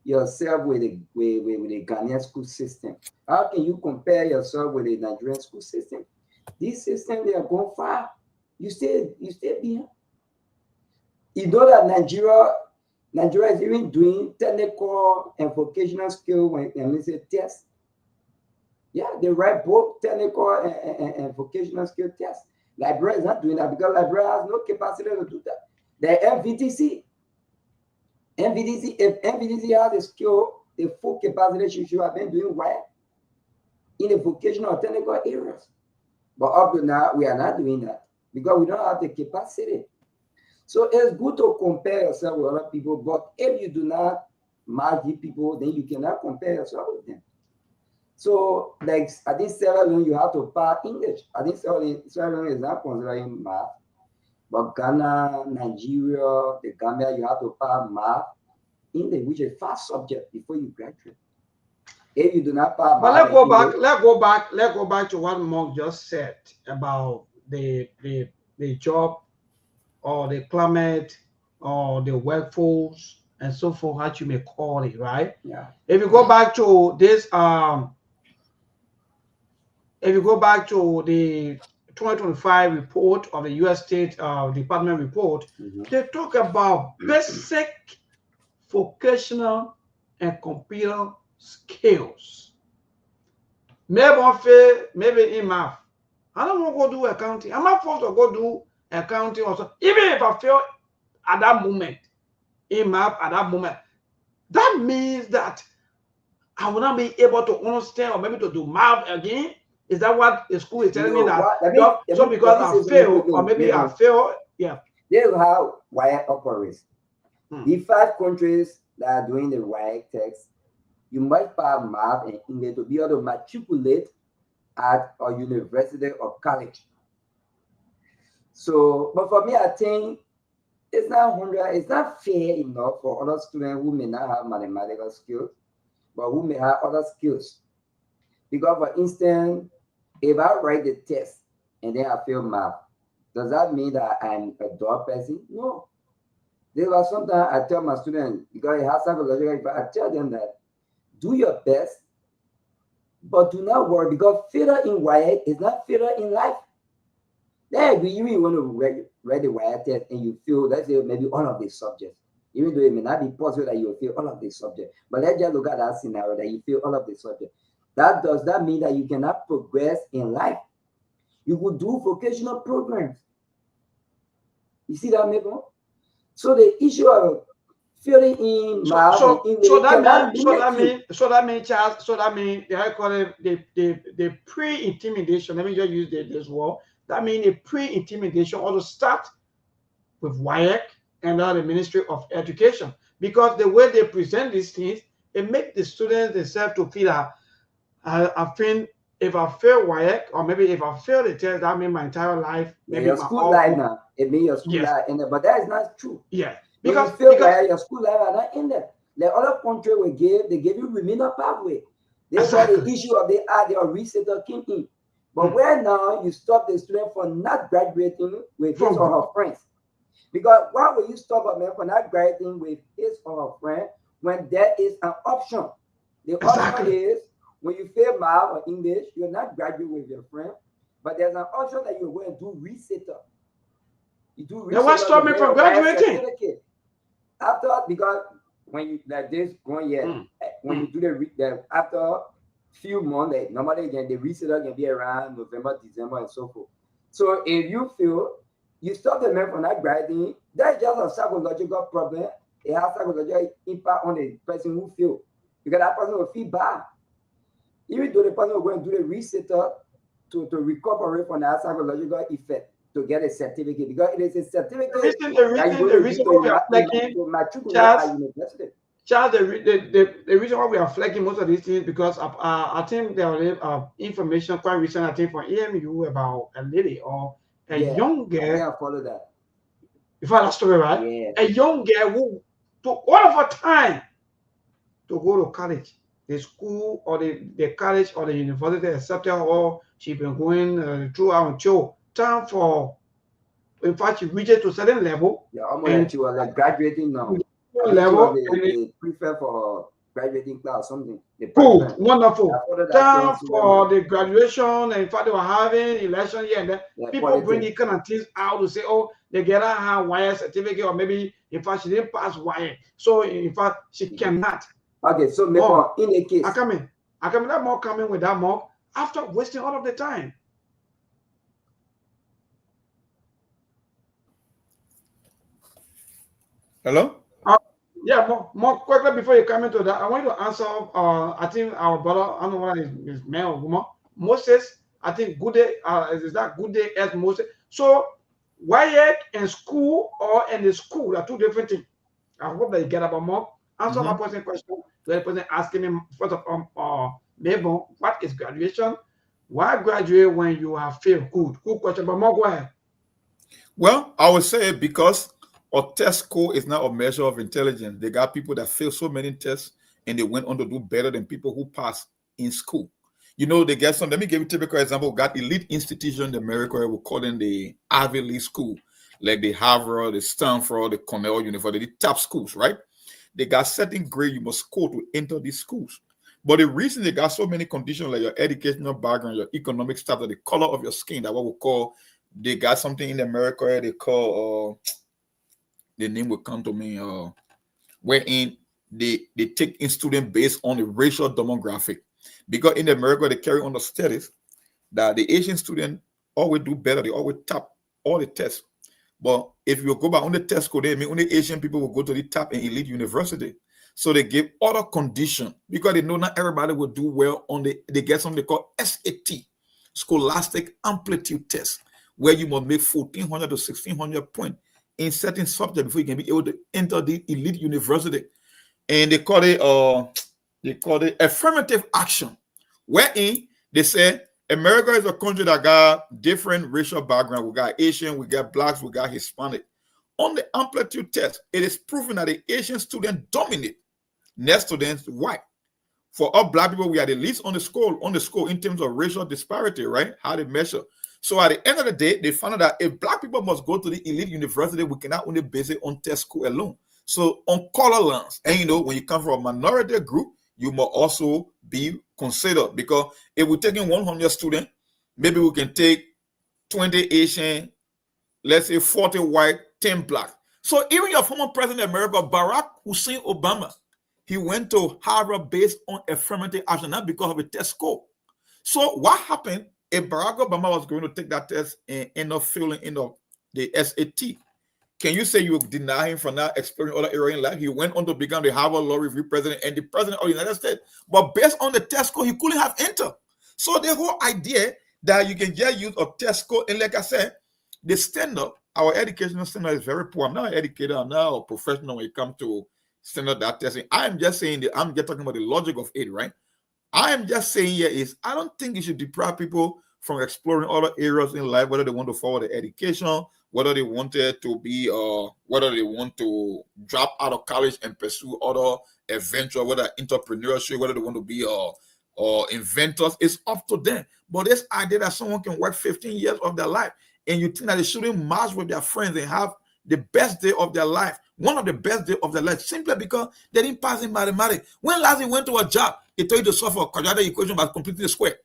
yourself with the Ghanaian school system? How can you compare yourself with the Nigerian school system? These systems, they are going far. You stay behind. You know that Nigeria is even doing technical and vocational skill when they say tests. Yeah, they write both technical and vocational skill tests. Liberia is not doing that because Liberia has no capacity to do that. The MVTC, if MVTC has the skill, the full capacity, she should have been doing well in the vocational or technical areas. But up to now, we are not doing that because we don't have the capacity. So it's good to compare yourself with other people, but if you do not match the people, then you cannot compare yourself with them. So, like, I think Sierra Leone, you have to pass English. I think Sierra Leone is not considering math, but Ghana, Nigeria, the Gambia, you have to pass math, English, which is a fast subject before you graduate. If you do not pass, but let's go back to what Monk just said about the job or the climate or the workforce and so forth, how you may call it, right? Yeah. If you go back to this, if you go back to the 2025 report of the U.S. State Department report, they talk about basic vocational and computer skills. Maybe in math. I don't want to go do accounting. I'm not forced to go do accounting also. Even if I fail at that moment, in math at that moment, that means that I will not be able to understand or maybe to do math again. Is that what the school is telling me that? So because I fail or maybe I fail, yeah. This is how WIAC operates. The 5 countries that are doing the WIAC test, you must pass math and English to be able to matriculate at a university or college. So, but for me, I think it's not fair enough for other students who may not have mathematical skills, but who may have other skills. Because, for instance, if I write the test and then I fail math, does that mean that I'm a dull person? No. There was sometimes I tell my students, because it has psychological, I tell them that do your best, but do not worry, because failure in WIAC is not failure in life. Then you want to read the WIAC test and you feel, let's say, maybe all of these subjects, even though it may not be possible that you will fail all of these subjects. But let's just look at that scenario that you fail all of these subjects. Does that mean that you cannot progress in life? You could do vocational programs. You see that, maybe? So the issue of failing in math and English that means they call it the pre-intimidation. Let me just use this word. That means the pre-intimidation also start with WIAC and now the Ministry of Education, because the way they present these things, it makes the students themselves to feel that I think if I fail WIAC or maybe if I fail the test, that means my entire life. Maybe your school life now. It means your school life in there, but that is not true. Yeah, because WIAC, your school life are not in there. The other country they give you remainder pathway. That's why the issue of the resetter came in. But where now you stop the student from not graduating with his or her friends. Because why will you stop a man from not graduating with his or her friend when there is an option? The option is when you fail math or English, you're not graduating with your friend, but there's an option that you're going to do resetter. You do resetter. What stopped me from graduating? After, because when you like this going here, when you do the after few months, like normally the resetter can be around November, December, and so forth. So if you feel you stop the man from not graduating, that's just a psychological problem. It has psychological impact on the person who feels, because that person will feel bad. Even though the person will go and do the resetter to recuperate from that psychological effect to get a certificate, because it is a certificate the reason why we are the reason why we are flagging most of these things, because I think there was information quite recent, I think, from EMU about a lady or a young girl. I follow that. You follow that story, right? Yeah. A young girl who took all of her time to go to college. The school or the college or the university accepted her, or she's been going throughout until time for, in fact, she reached to a certain level. Yeah, almost like she was like graduating now. Level they prefer for graduating class something. Cool, wonderful. Time for the graduation, and in fact, they were having election here and then. People bring these kind of things out to say, oh, they get her WIAC certificate, or maybe in fact she didn't pass WIAC, so in fact she cannot. Okay, so in a case, I come in that more coming with that more after wasting all of the time. Hello? Yeah, more quickly before you come into that, I want you to answer. I think our brother, I don't know what is man or woman, Moses. I think good day. Is that good day as Moses? So, WIAC in school or in the school are two different things. I hope that you get about more. Answer my person question. The person asking me first of all, maybe what is graduation? Why graduate when you have failed? Good question. But more, go ahead. Well, I would say because a test score is not a measure of intelligence. They got people that fail so many tests and they went on to do better than people who passed in school. You know, they get some. Let me give you a typical example. We got elite institutions in America. We call them the Ivy League school, like the Harvard, the Stanford, the Cornell University, the top schools, right? They got certain grade you must score to enter these schools. But the reason they got so many conditions like your educational background, your economic status, the color of your skin, that what we call, they got something in America they call, the name will come to me, wherein they take in students based on the racial demographic. Because in America, they carry on the studies that the Asian student always do better. They always top all the tests. But if you go back on the test code, they mean only Asian people will go to the top and elite university. So they give other condition because they know not everybody will do well on they get something they call SAT, Scholastic Aptitude Test, where you must make 1,400 to 1,600 points in certain subjects before you can be able to enter the elite university. And they call it affirmative action, wherein they say America is a country that got different racial background. We got Asian, we got blacks, we got Hispanic. On the aptitude test, it is proven that the Asian students dominate. Next students white. For us black people, we are the least on the score in terms of racial disparity, right? How they measure. So at the end of the day, they found out that if black people must go to the elite university, we cannot only base it on test score alone. So on color lines, and you know, when you come from a minority group, you must also be considered, because if we're taking 100 students, maybe we can take 20 Asian, let's say 40 white, 10 black. So even your former president of America, Barack Hussein Obama, he went to Harvard based on affirmative action, not because of a test score. So what happened if Barack Obama was going to take that test and end up failing in the SAT? Can you say you deny him from not exploring other areas in life? He went on to become the Harvard Law Review president and the president of the United States. But based on the test score, he couldn't have entered. So the whole idea that you can just use a test score, and like I said, the standard, our educational standard is very poor. I'm not an educator, I'm not a professional when it comes to standard that testing. I'm just saying that I'm just talking about the logic of it, right? I am just saying here is I don't think you should deprive people from exploring other areas in life, whether they want to follow the education, whether they wanted to be, whether they want to drop out of college and pursue other adventure, whether entrepreneurship, whether they want to be inventors, it's up to them. But this idea that someone can work 15 years of their life and you think that they shouldn't march with their friends and have the best day of their life, one of the best days of their life, simply because they didn't pass in mathematics. When last you went to a job, they told you to solve a quadratic equation by completing the square.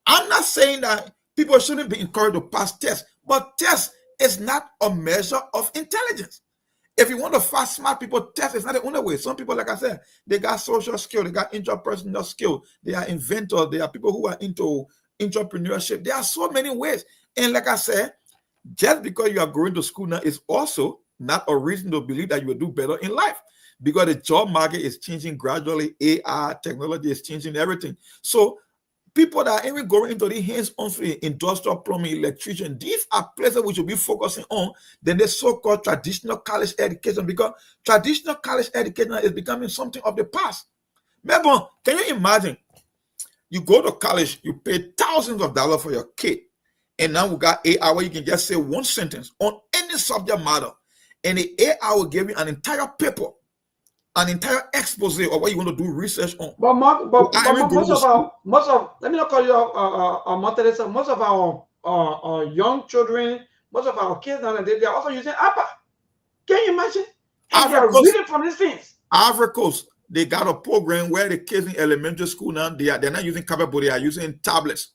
I'm not saying that people shouldn't be encouraged to pass tests, but tests is not a measure of intelligence. If you want to fast smart people, test is not the only way. Some people, like I said, they got social skill, they got interpersonal skill, they are inventors, they are people who are into entrepreneurship. There are so many ways. And like I said, just because you are going to school now is also not a reason to believe that you will do better in life, because the job market is changing gradually. AI, technology is changing everything. So people that are even going into the hands-on industrial plumbing, electrician, these are places we should be focusing on than the so-called traditional college education, because traditional college education is becoming something of the past. Remember, can you imagine? You go to college, you pay thousands of dollars for your kid, and now we got AI where you can just say one sentence on any subject matter, and the AI will give you an entire paper, an entire expose of what you want to do research on. But let me not call you most of our young children, most of our kids now, they are also using APA. Can you imagine? And they are reading from these things. Ivory Coast, they got a program where the kids in elementary school now, they're not using tablet, but they are using tablets.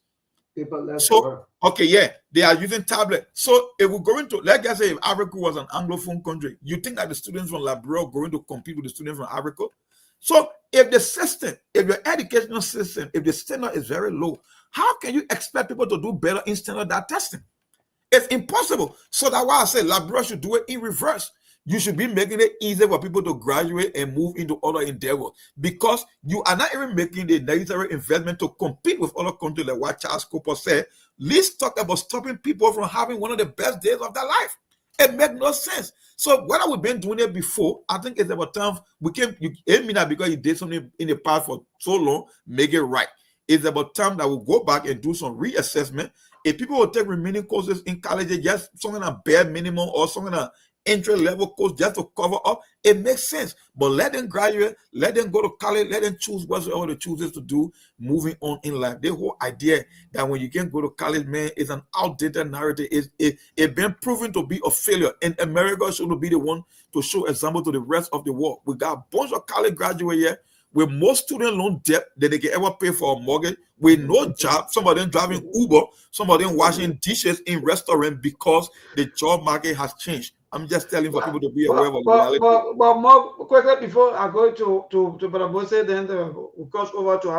So, okay, yeah, they are using tablet. So if we're going to, like I say, if Africa was an Anglophone country, you think that the students from Liberia are going to compete with the students from Africa? So if the system, if your educational system, if the standard is very low, how can you expect people to do better in standard testing? It's impossible. So that's why I say Liberia should do it in reverse. You should be making it easier for people to graduate and move into other endeavors, because you are not even making the necessary investment to compete with other countries, like what Charles Cooper said. Let's talk about stopping people from having one of the best days of their life. It makes no sense. So whether we've been doing it before, I think it's about time we can, you aim me that because you did something in the past for so long, make it right. It's about time that we'll go back and do some reassessment. If people will take remaining courses in college, just something a bare minimum or something a entry-level course just to cover up, it makes sense. But let them graduate, let them go to college, let them choose whatever they choose to do, moving on in life. The whole idea that when you can go to college, man, is an outdated narrative. It's been proven to be a failure. And America should be the one to show example to the rest of the world. We got a bunch of college graduates here with more student loan debt than they can ever pay for a mortgage, with no job, some of them driving Uber, some of them washing dishes in restaurants because the job market has changed. I'm just telling for people to be aware of reality. But more quickly before I go to Brother Bose, then we'll cross over to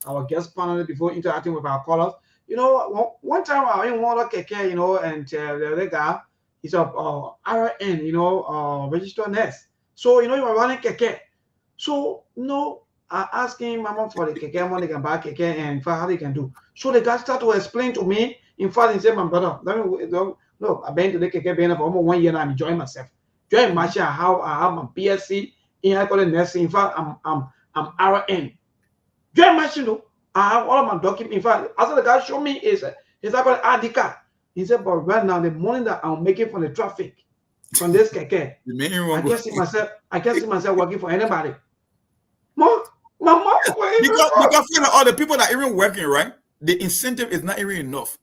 our guest panel before interacting with our callers. You know, one time I in one keke, you know, and the other guy, He's a RN, registered nurse. So you are running keke. So I asked him mama for the keke money can buy keke and for how they can do. So the guy started to explain to me. In fact, he said, my brother, look, I've been to the keke for almost 1 year now. I'm enjoying myself. Join Marcia, how I have my BSc in I call it nursing. In fact, I'm RN. Join Marcia, though. I have all of my documents. In fact, after the guy showed me is I call ID card. He said, but right now the money that I'm making from the traffic from this keke, I can't see myself working for anybody. Mom, because all the people that are even working, right? The incentive is not even enough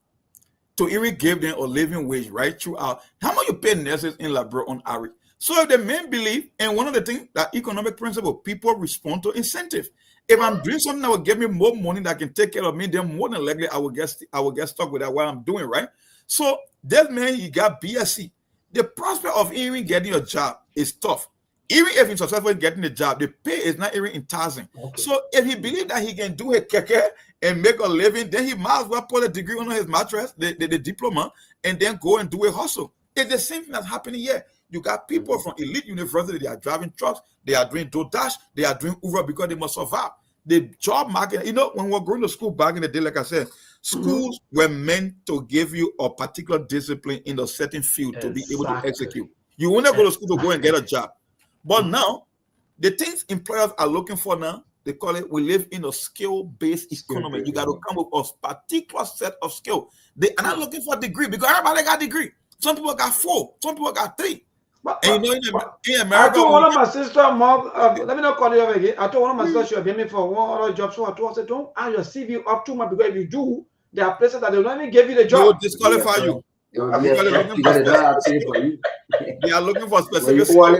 to even give them a living wage, right? Throughout. How much you pay nurses in Labrador on average? So if the men believe, and one of the things that economic principle, people respond to incentive. If I'm doing something that will give me more money that can take care of me, then more than likely I will get stuck with that what I'm doing, right? So that man, he got BSc. The prospect of even getting a job is tough. Even if he's successful in getting the job, the pay is not even enticing. Okay. So if he believes that he can do a keke and make a living, then he might as well put a degree on his mattress, the diploma, and then go and do a hustle. It's the same thing that's happening here. You got people from elite university, they are driving trucks, they are doing DoorDash, they are doing Uber because they must survive. The job market, when we were going to school back in the day, like I said, schools were meant to give you a particular discipline in a certain field to be able to execute. You won't go to school to go and get a job. But now, the things employers are looking for now, they call it, we live in a skill-based economy. You got to come with a particular set of skill. They are not looking for a degree because everybody got a degree. Some people got 4, some people got 3. And in America, I told one of my sister, Mom, let me not call you up again. I told one of my sisters she was paying me for one other job. So I told her, don't add your CV up too much because if you do, there are places that they will not even give you the job. They will disqualify you. They are looking for specific skills.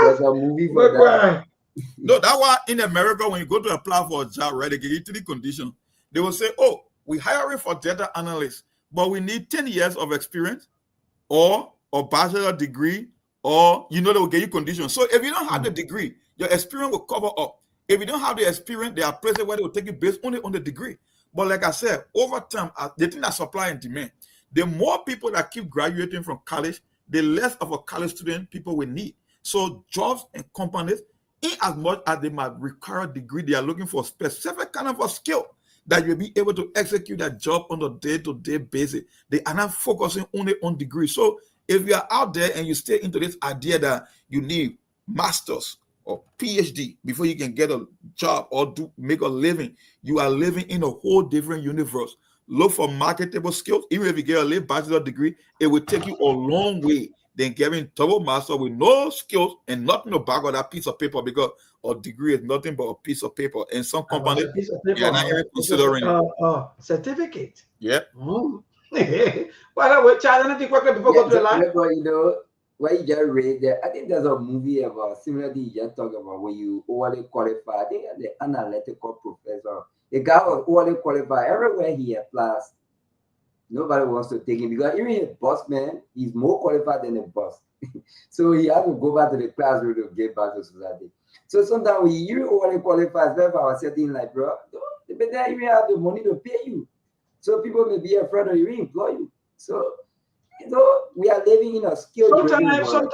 There's a movie for that. No, that's why in America, when you go to apply for a job, right, they give you 3 conditions. They will say, oh, we're hiring for data analysts, but we need 10 years of experience or a bachelor degree, or they will give you conditions. So if you don't have the degree, your experience will cover up. If you don't have the experience, there are places where they will take you based only on the degree. But like I said, over time, the thing that supply and demand, the more people that keep graduating from college, the less of a college student people will need. So jobs and companies, in as much as they might require a degree, they are looking for a specific kind of a skill that you'll be able to execute that job on a day-to-day basis. They are not focusing only on degrees. So if you are out there and you stay into this idea that you need masters or PhD before you can get a job or make a living, you are living in a whole different universe. Look for marketable skills. Even if you get a late bachelor degree, it will take you a long way than getting double master with no skills and nothing to back on that piece of paper, because a degree is nothing but a piece of paper. And some companies, they are not even considering certificate. Yeah. Well, Charlie, anything quickly before go to the line? Why you just read there? I think there's a movie about similar thing you just talk about when you overly qualify. I think the analytical professor, the guy was overly qualified. Everywhere he applies, nobody wants to take him because even a boss man, he's more qualified than a boss. So he has to go back to the classroom to get back to society. So sometimes when you overly qualify, especially for certain like, bro, but then you have the money to pay you. So people may be afraid of you, employ you. So, we are living in a skill-driven world.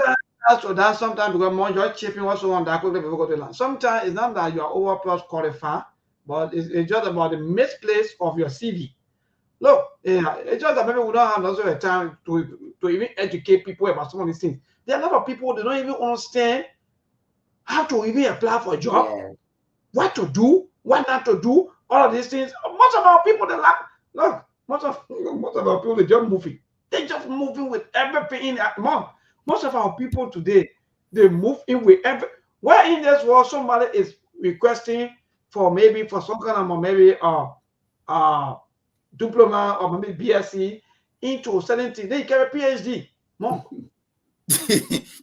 Sometimes because more you're chipping also on that quickly before go to the line. Sometimes it's not that you are over plus qualified, but it's just about the misplace of your CV. Look, it's just that maybe we don't have also a time to even educate people about some of these things. There are a lot of people they don't even understand how to even apply for a job, what to do, what not to do, all of these things. Most of our people, they lack. Look, most of our people, they just moving. They just moving with everything in that month. Most of our people today, they move in with every. Where in this world somebody is requesting for maybe for some kind of maybe diploma or maybe BSc into certain things, they carry PhD. More.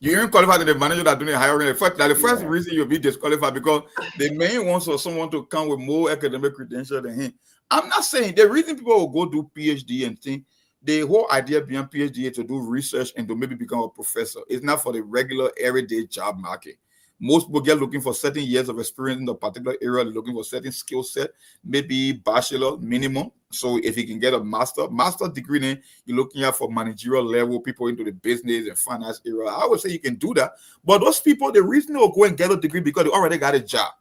You ain't qualified to the manager that doing the hiring. The first reason you'll be disqualified because the main wants for someone to come with more academic credentials than him. I'm not saying the reason people will go do PhD and think the whole idea behind PhD is to do research and to maybe become a professor. It's not for the regular everyday job market. Most people get looking for certain years of experience in the particular area. They're looking for certain skill set, maybe bachelor minimum. So if you can get a master degree, then you're looking at for managerial level, people into the business and finance area. I would say you can do that. But those people, the reason they'll go and get a degree because they already got a job.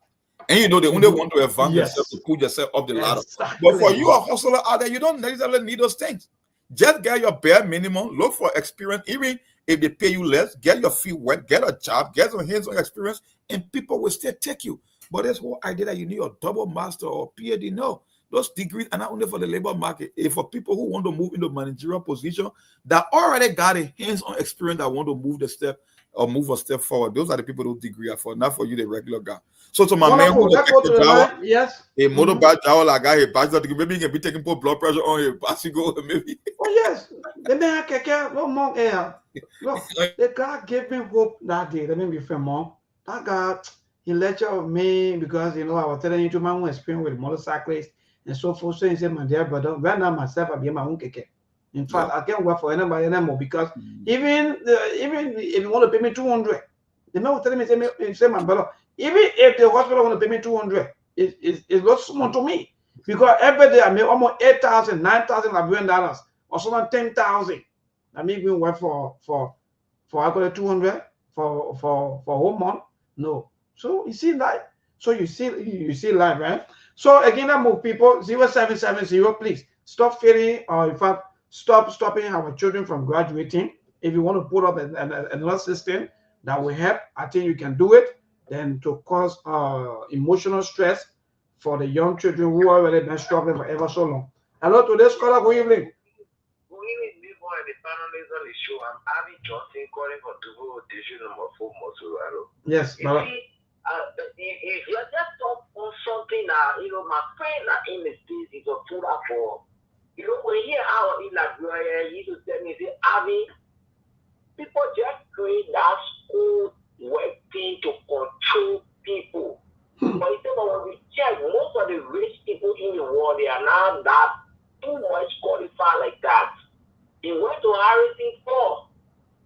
And you know, they only want to advance themselves to put yourself up the ladder. But for you, a hustler out there, you don't necessarily need those things. Just get your bare minimum, look for experience. Even if they pay you less, get your feet wet, get a job, get some hands-on experience, and people will still take you. But this whole idea that you need a double master or PhD, no. Those degrees are not only for the labor market. It's for people who want to move into managerial position that already got a hands-on experience that want to move a step forward. Those are the people those degrees are for, not for you, the regular guy. So to my man who yes, a motorbike driver like I bachelor degree, maybe he can be taking blood pressure on his bicycle, maybe. Oh yes, the man can no more air. Look, the guy gave me hope that day. Let me be fair, mom. That guy, he lectured me because I was telling you to my own experience with motorcyclists and so forth. So he said, my dear brother, right now myself, I be my own keke. In fact, I can't work for anybody anymore because even if you want to pay me 200, the man was telling me, say my brother, even if the hospital want to pay me 200, it's not small to me because every day I make almost 8,000, 9,000 $9,000 or something 10,000. I mean, even work for I call it 200 for whole month. No, so you see that. So you see life, right? So again, I move people 0770. Please stop failing, or in fact, stop stopping our children from graduating. If you want to put up another system that will help, I think you can do it. Then to cause emotional stress for the young children who already been struggling for ever so long. Hello, today's caller. Good evening. Good evening, people and the panelists on the show. I'm Abby Johnson calling for Tuvo Station number 4, Mosuraro. Yes, you see, if you just talk on something that my friend in the States is a food for. When you hear how in Liberia, he used to tell me, say, Abby, people just create that school working to control people. But when we check, most of the rich people in the world, they are not that too much qualified like that. He went to Harrison Ford.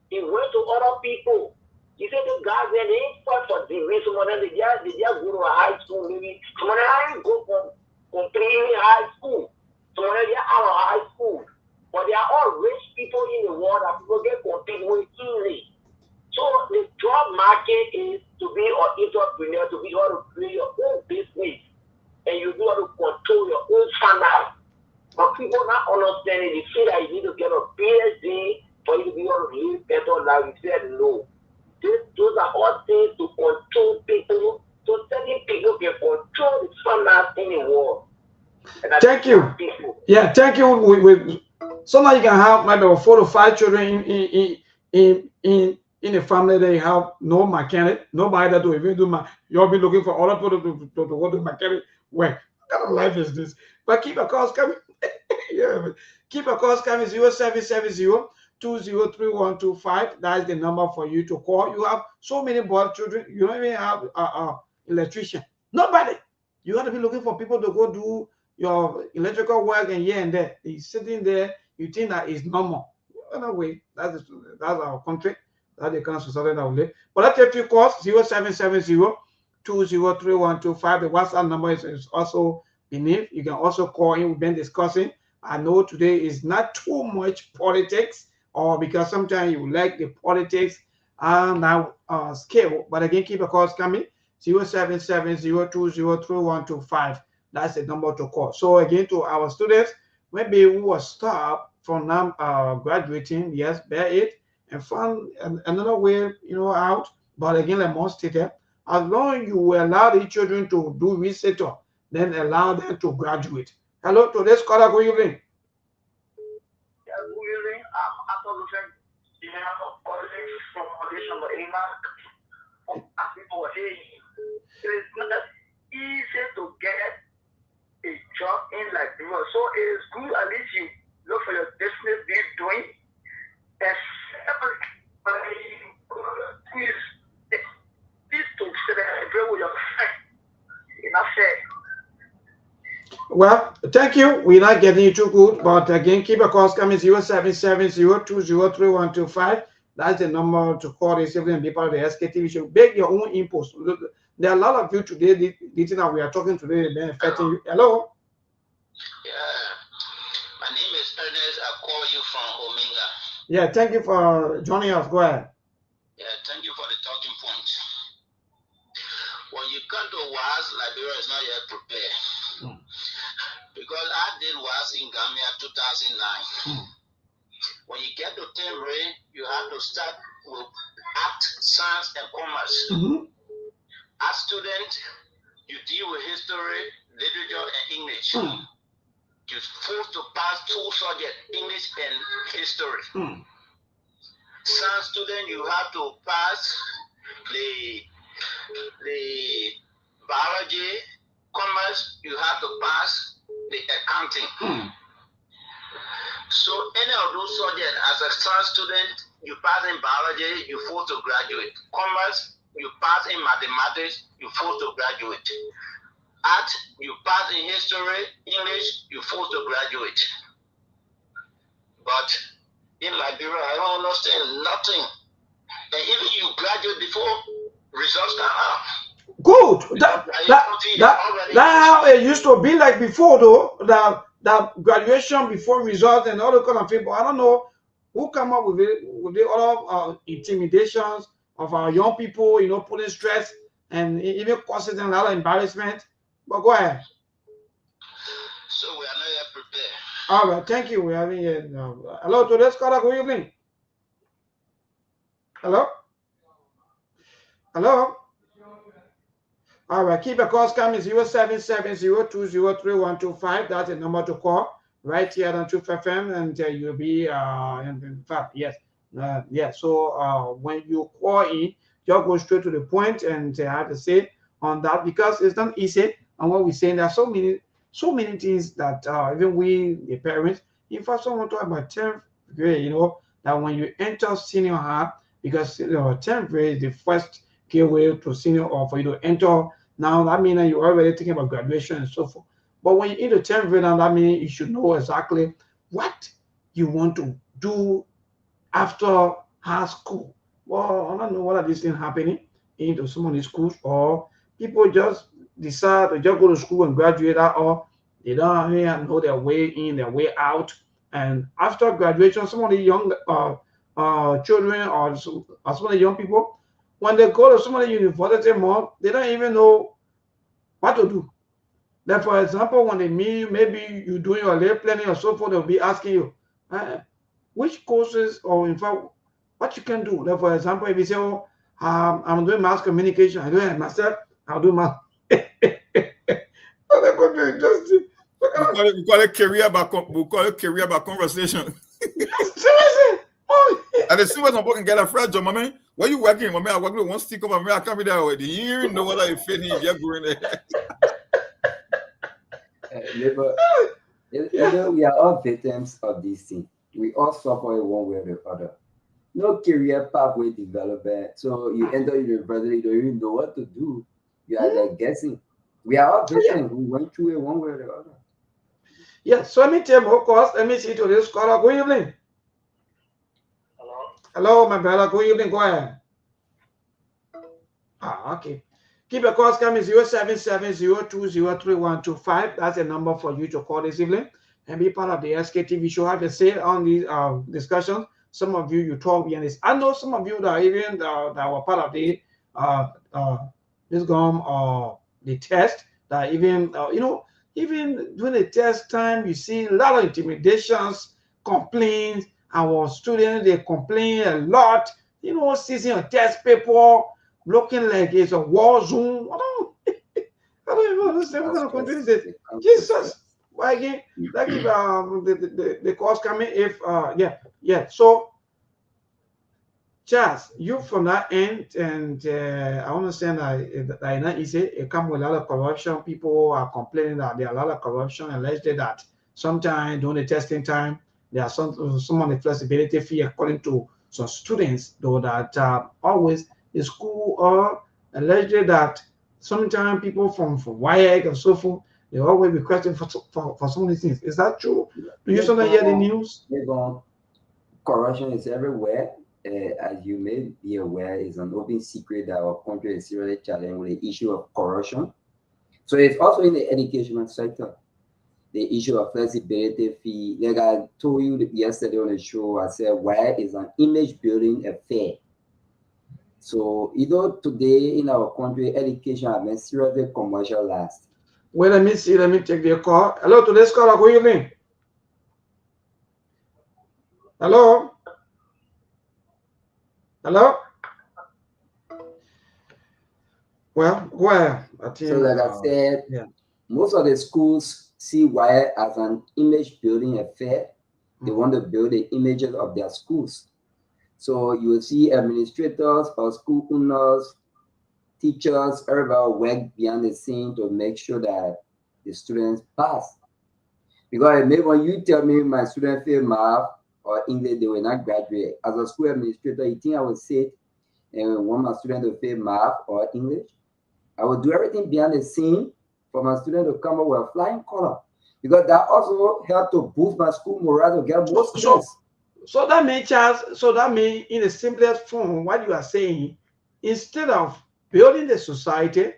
He went to other people. He said to guys, they ain't fought for degree. Some of them, they just go to a high school, maybe. Some of them go from completely high school. Some of them, they are out of high school. But they are all rich people in the world that people get compete with easily. So the job market is to be an entrepreneur, to be able to create your own business, and you be able to control your own finance. But people not understanding, they feel that you need to get a PhD for you to be able to live better life. You said no. Those are all things to control people, so certain people can control the finance in the world. Thank you. Yeah, thank you. With sometimes you can have maybe 4 to 5 children in a family. They have no mechanic, nobody that will even do you'll be looking for other people to go to mechanic work. What kind of life is this? But keep a calls coming. Yeah, keep a calls coming 0770 203125. That is the number for you to call. You have so many boy children, you don't even have electrician. Nobody. You got to be looking for people to go do your electrical work and here and there. He's sitting there, you think that is normal. Anyway, that's our country. That's the kind of society that we live. But let's take a few calls 0770 203125. The WhatsApp number is also beneath. You can also call in. We've been discussing. I know today is not too much politics, or because sometimes you like the politics now scale. But again, keep the calls coming 0770 203125. That's the number to call. So again, to our students, maybe we will stop from now graduating. Yes, bear it and find another way, out. But again, like most stated, as long as you will allow the children to do research, then allow them to graduate. Hello, today's caller. Good evening. Yeah, good evening. I'm from audition number 8. People were saying it's not that easy to get a job in Liberia. So it's good at least you look for your business you're doing. And please to celebrate with your friends. Enough said. Well, thank you. We're not getting you too good, but again, keep a calls coming 0770 203125. That's the number to call this evening and be part of the SKTV show. Make your own inputs. There are a lot of you today. The thing that we are talking today, been affecting you. Hello. Yeah, my name is Ernest. I call you from Omega. Yeah, thank you for joining us. Go ahead. Yeah, thank you for the talking point. When you come to WAS, Liberia is not yet prepared. Because I did WAS in Gambia 2009. When you get to Tembre, you have to start with art, science, and commerce. As student, you deal with history, literature, and English. You're supposed to pass 2 subjects, English and history. Science student, you have to pass the biology. Commerce, you have to pass the accounting. So any of those subjects, as a science student, you pass in biology, you're forced to graduate. Commerce, you pass in mathematics, you're forced to graduate. Art, you pass in history, English, you're forced to graduate. But in Liberia, I don't understand nothing. And even you graduate before results come out. Good. That's how it used to be like before, though. That graduation before results and all the kind of people. I don't know who come up with it, with the other intimidations of our young people, you know, putting stress and even causing them a lot of embarrassment. But go ahead. So we are not yet prepared. All right, thank you. We are having here. Hello, today's caller. Good evening. Hello. Hello. All right, keep a call coming 07702032125. That's the number to call right here on Truth FM, and you'll be in fact, yes. So when you call in, just go straight to the point, and I have to say on that, because it's not easy. And what we're saying, there are so many things that even we, the parents, in fact, someone talk about 10th grade, you know, that when you enter senior high, because 10th grade is the first gateway to senior, or for you to enter. Now that means that you're already thinking about graduation and so forth. But when you enter 10th grade, now that means you should know exactly what you want to do after high school. Well, I don't know what are these things happening into some of these schools, or people just decide to just go to school and graduate, or they don't really know their way in, their way out. And after graduation, some of the young children or some of the young people, when they go to some of the university more, they don't even know what to do. Like, for example, when they meet you, maybe you're doing your lay planning or so forth, they'll be asking you, which courses, or in fact, what you can do. Like, for example, if you say, oh, I'm doing mass communication, I do it myself, I'll do mass. We call it career by conversation. Seriously? And as soon as I'm working, get a friend job, mommy. Where you working? Mommy, I work with one stick over me. I can't be there already. You even know what I fit in. You're going there. You know, we are all victims of these things. We all suffer in one way or the other. No career pathway development. So you enter university, you don't even know what to do. You are like guessing. We are all victims. We went through it one way or the other. Yeah, so let me tell you, of course, let me see to this caller. Good evening. Hello, my brother. Good evening. Go ahead. Okay. Keep your calls coming 07702032125. That's the number for you to call this evening and be part of the SKTV show. Have a say on these discussions. Some of you talk behind this. I know some of you that even that were part of the the test. That even even during the test time, you see a lot of intimidations, complaints. Our students, they complain a lot, seeing a test paper looking like it's a war zone. I don't even understand what kind of country is it. Jesus, why again? Like if the course coming, if So, Charles, you from that end, and I understand that not easy. It comes with a lot of corruption. People are complaining that there are a lot of corruption, and let's say that sometimes during the testing time, there are some of the flexibility fee according to some students, though, that always the school or alleged that sometimes people from WIAC and so forth, they always requesting for some of these things. Is that true? Do you sometimes hear the news? Corruption is everywhere. as you may be aware, is an open secret that our country is seriously challenged with the issue of corruption. So it's also in the educational sector. The issue of flexibility fee. Like I told you yesterday on the show, I said wire is an image building affair. So today in our country, education has been seriously commercialized. Wait, let me see. Let me take the call. Hello, today's caller. Good evening. Hello. Hello. Well, I think, so like I said, most of the schools see wire as an image building affair. They want to build the images of their schools. So you will see administrators or school owners, teachers, everybody work behind the scene to make sure that the students pass. Because maybe when you tell me my student failed math or English, they will not graduate. As a school administrator, you think I would sit and want my student to fail math or English? I will do everything behind the scene for my student to come up with a flying color. Because that also helps to boost my school morale to get more students. So that means, Charles, in the simplest form, what you are saying, instead of building the society,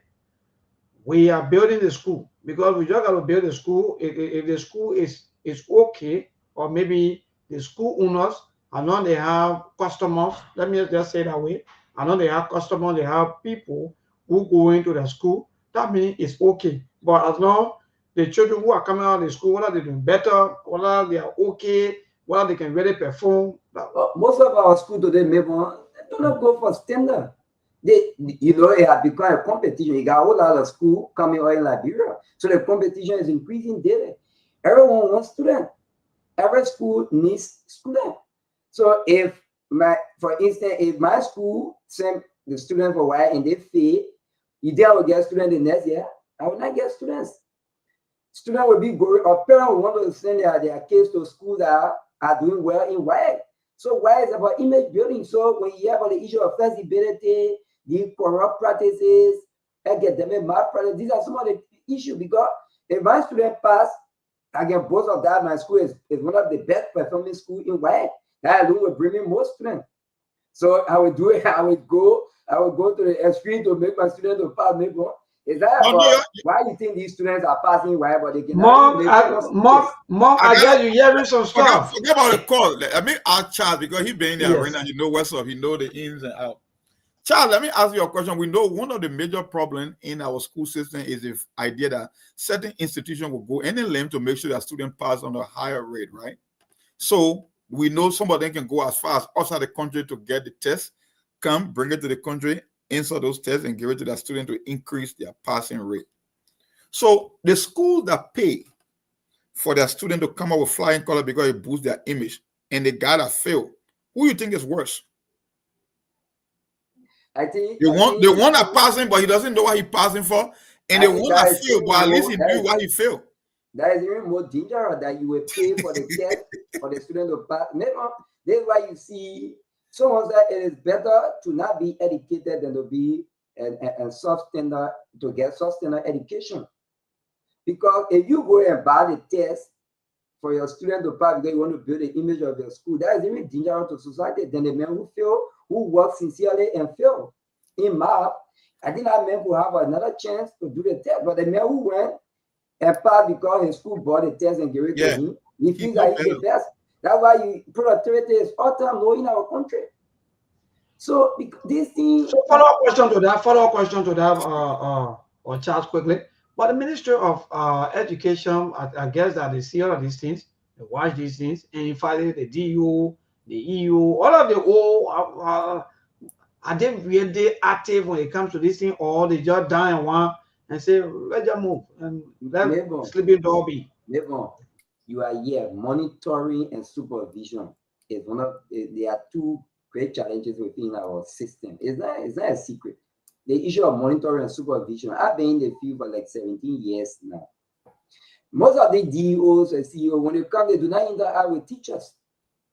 we are building the school. Because we just got to build the school. If the school is okay, or maybe the school owners, I know they have customers, let me just say that way. I know they have customers, they have people who go into the school. That means it's okay. But as long the children who are coming out of the school, whether they're doing better, whether they are okay, whether they can really perform. Most of our schools today, maybe, do not go for standard. It has become a competition. You got a whole lot of school coming out in Liberia. So the competition is increasing daily. Everyone wants students. Every school needs students. So for instance, if my school send the student for wire and they fail, I will get students the next year. I will not get students. Students will be going, or parents will want to send their kids to school that are doing well in wire. So wire is about image building. So when you hear about the issue of flexibility, the corrupt practices, academic malpractice, these are some of the issues. Because if my student pass, I get both of that. My school is one of the best performing schools in wire. That alone will bring me more students. So I will do it. I will go to the extreme to make my students to pass. Maybe is that about why you think these students are passing wire, but they can Mom, I guess you hearing some stuff. Forget about the call. Let me ask Charles, because he been in the arena, he know what's up, he know the ins and outs. Charles, let me ask you a question. We know one of the major problems in our school system is the idea that certain institutions will go any length to make sure that students pass on a higher rate, right? So we know some of them can go as far as outside the country to get the test, come, bring it to the country, answer those tests, and give it to the student to increase their passing rate. So the schools that pay for their student to come up with flying color because it boosts their image, and the guy that failed, who you think is worse? I think the one that passing, but he doesn't know what he's passing for, and the one that failed, but at least he knew why he failed. That is even more dangerous, that you will pay for the test for the student to pass. That's why you see someone said it is better to not be educated than to be a substandard, to get substandard education. Because if you go and buy the test for your student to pass because you want to build the image of your school, that is even dangerous to society than the man who failed, who worked sincerely and failed. In math, I think that man will have another chance to do the test. But the man who went and passed because his school bought the test and gave it to him, he thinks that he's the best. That's why productivity is all time low in our country. So this thing. So follow-up question to that, or Charles, quickly. But the Ministry of Education, I guess that they see all of these things, they watch these things, and in fact, the DU, the EU, all of the are they really active when it comes to this thing, or they just down and one and say, let's just move and let sleeping dog be? You are here. Monitoring and supervision is one of there are two great challenges within our system. It's not a secret. The issue of monitoring and supervision. I've been in the field for like 17 years now. Most of the DEOs and CEOs, when they come, they do not interact with teachers.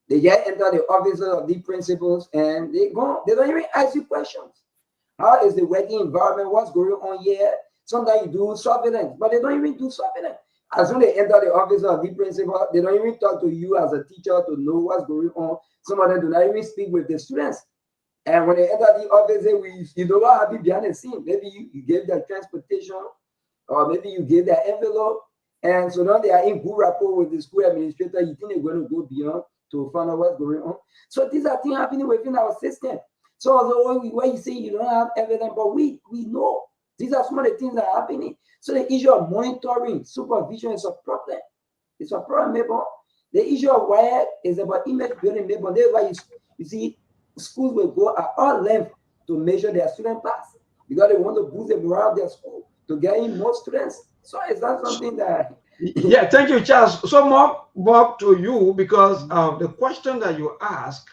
They just enter the offices of the principals and they don't even ask you questions. How is the working environment? What's going on here? Sometimes you do surveillance, but they don't even do surveillance. As soon as they enter the office of the principal, they don't even talk to you as a teacher to know what's going on. Some of them do not even speak with the students. And when they enter the office, you know what happened behind the scene. Maybe you gave them transportation, or maybe you gave their envelope. And so now they are in good rapport with the school administrator. You think they're going to go beyond to find out what's going on. So these are things happening within our system. So although when you say you don't have evidence, but we know these are some of the things that are happening. So the issue of monitoring, supervision is a problem. It's a problem, maybe. The issue of wire is about image building, maybe. That's why you see schools will go at all lengths to measure their student pass because they want to boost the morale of their school to get in more students. So is that something that... Yeah, thank you, Charles. So more to you, because the question that you ask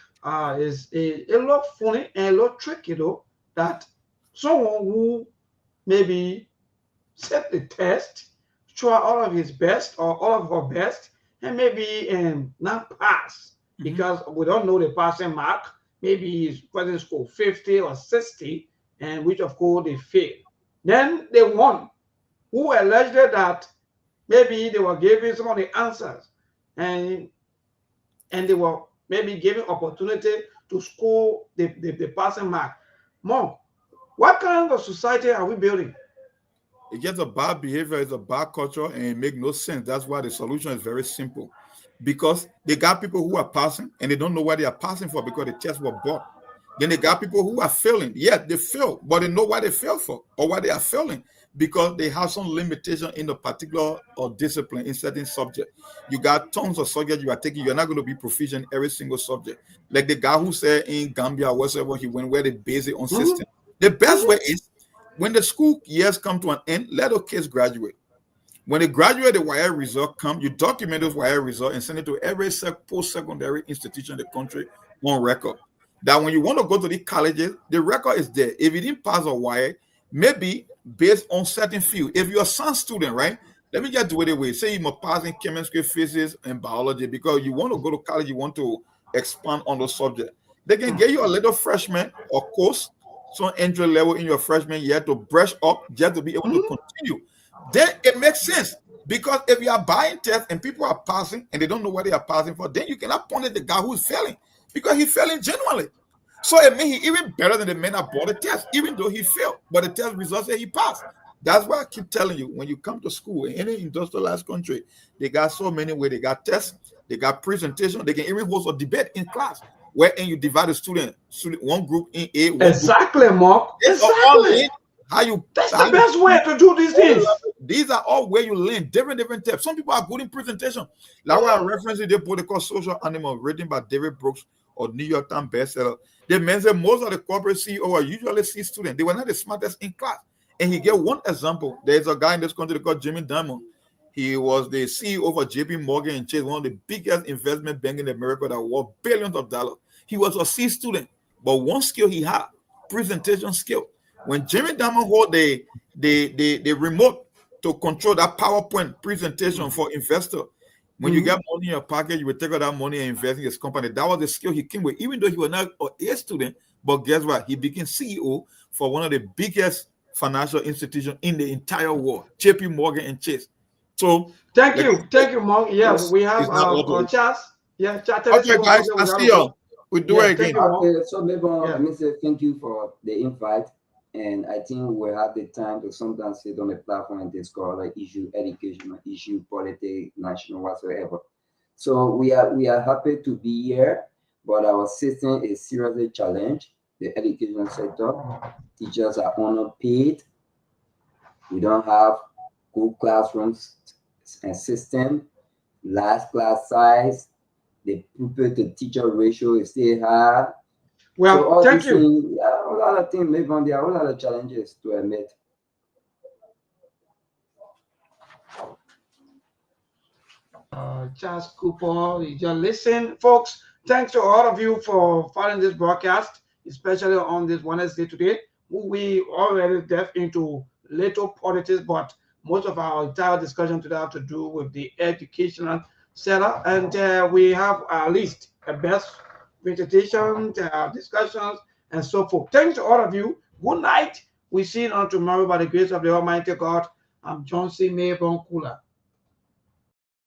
is a lot funny and a lot tricky, though, that someone who maybe set the test, try all of his best or all of her best, and maybe not pass because we don't know the passing mark. Maybe he's present score 50 or 60, and which of course they fail. Then they won, who alleged that maybe they were giving some of the answers, and they were maybe giving opportunity to score the passing mark. Mom, what kind of society are we building? It's just a bad behavior, it's a bad culture, and it makes no sense. That's why the solution is very simple. Because they got people who are passing and they don't know what they are passing for because the tests were bought. Then they got people who are failing. Yeah, they fail, but they know why they fail for or why they are failing because they have some limitation in a particular or discipline in certain subject. You got tons of subjects you are taking. You're not going to be proficient in every single subject. Like the guy who said in Gambia or wherever he went, where they base it on system. The best way is when the school years come to an end, let the kids graduate. When they graduate, the YA result come, you document those YA results and send it to every post-secondary institution in the country on record. That when you want to go to the colleges, the record is there. If you didn't pass a YA, maybe based on certain field. If you're a science student, right? Let me just do it away. Say you're passing chemistry, physics, and biology because you want to go to college, you want to expand on those subjects. They can get you a little freshman or course, some entry level in your freshman year to brush up just to be able to continue. Then it makes sense because if you are buying tests and people are passing and they don't know what they are passing for, then you cannot point at the guy who is failing because he's failing genuinely. So it means he's even better than the man that bought the test, even though he failed. But the test results say he passed. That's why I keep telling you, when you come to school in any industrialized country, they got so many ways. They got tests, they got presentation, they can even host a debate in class wherein you divide the student one group in A. Exactly, Mark. Exactly. That's the best way to do these things. These are all where you learn different tips. Some people are good in presentation. Like what I referenced the book they call Social Animal, written by David Brooks or New York Times bestseller. The man said most of the corporate CEOs are usually C students. They were not the smartest in class. And he gave one example. There's a guy in this country called Jimmy Dimon. He was the CEO for JP Morgan and Chase, one of the biggest investment banks in America that worth billions of dollars. He was a C student, but one skill he had, presentation skill. When Jimmy Dimon hold the remote to control that PowerPoint presentation for investor, when you get money in your pocket, you will take out that money and invest in his company. That was the skill he came with, even though he was not a student. But guess what? He became CEO for one of the biggest financial institutions in the entire world, JP Morgan and Chase. So thank you, Mark. Yeah, we have Charles. Yeah, Charles. Okay, guys, I see you. We do it again. Okay, so maybe let me say thank you for the invite. And I think we have the time to sometimes sit on a platform and discuss like issue, educational issue, politics, national, whatsoever. So we are happy to be here, but our system is seriously challenged. The education sector, teachers are underpaid. We don't have good classrooms and system, large class size. The pupil to teacher ratio is still high. Well, so thank you. Things, a lot of things, maybe there are a lot of challenges to admit. Charles Cooper, you just listen, folks. Thanks to all of you for following this broadcast, especially on this Wednesday today. We already delved into little politics, but most of our entire discussion today have to do with the educational setup, and we have at least a best presentation, discussions, and so forth. Thanks to all of you. Good night. We see you on tomorrow by the grace of the Almighty God. I'm John C. Mayborn Kula.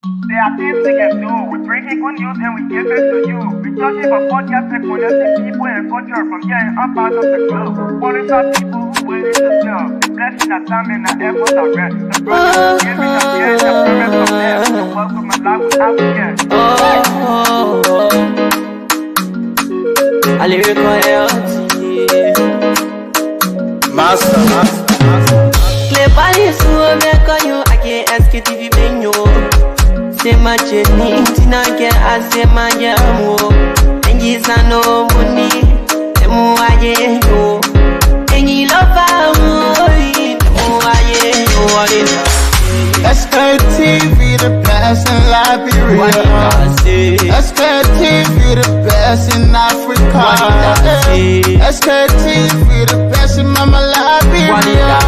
There are things we can do. We bring in good news and we give it to you. We talking about podcasts and connecting people and culture from here and up out of the club. Following our people who willing to sell. The blessing that time and the effort are rest. The brothers giving us the end, the promise from them. The welcome my life without fear. I lyrical health. Master. Play body so make you I can't Sktv menyo. Say my journey, tina get I say my jamo. And you no money, the more I yo. And you love the more I Sktv, the best in Liberia. Sktv, the best in Africa. Sktv, the best in Mama Liberia.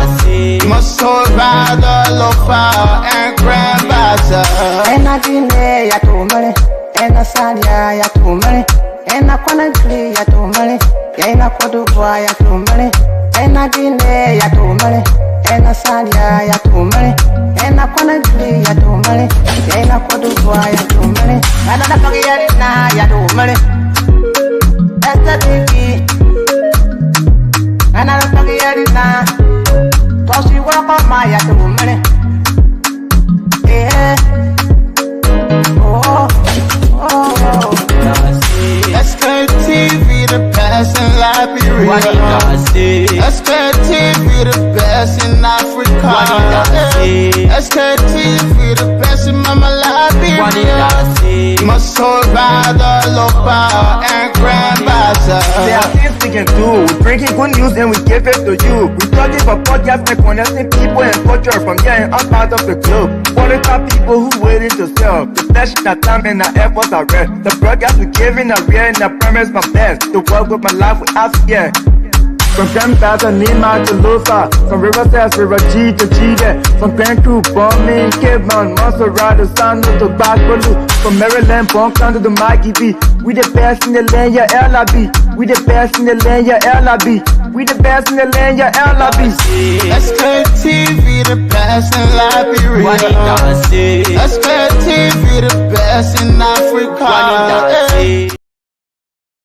Must survive the lofa and grandbaza. And I dine ya to money, and I salia ya to money, and I wanna play ya to money, and I could do boy ya to money, and I dine ya to money, and I salia ya to money, and I wanna play ya to money, and I could do boy ya to money, and I don't get it now ya to money. That's the thing, and I don't get it now. Cause you work on my ya to money. Yeah. Sktv, the best in Liberia. Sktv, the best in Africa. Sktv, the best in Mama Liberia. Must survive the lofa and grandbaza. There are things we can do. We bring in good news and we give it to you. We talking about podcasts and connecting people and culture from here and up out of the club. Following our people who willing to sell. The flesh, the time and the efforts are rest. The broadcast we giving a real and the promise my best. To work with my life without fear. From Grandfather Nima to Lufa, from Riverside, River G to Chile, from Grand Crew, Bombing, Kidman, Montserrat, San to Bacalu, from Maryland, Bonk to the Mikey B. We the best in the land, yeah, LIB. We the best in the land, yeah, LIB. We the best in the land, yeah, LIB. Sktv, the best in Liberia. Sktv, the best in Africa.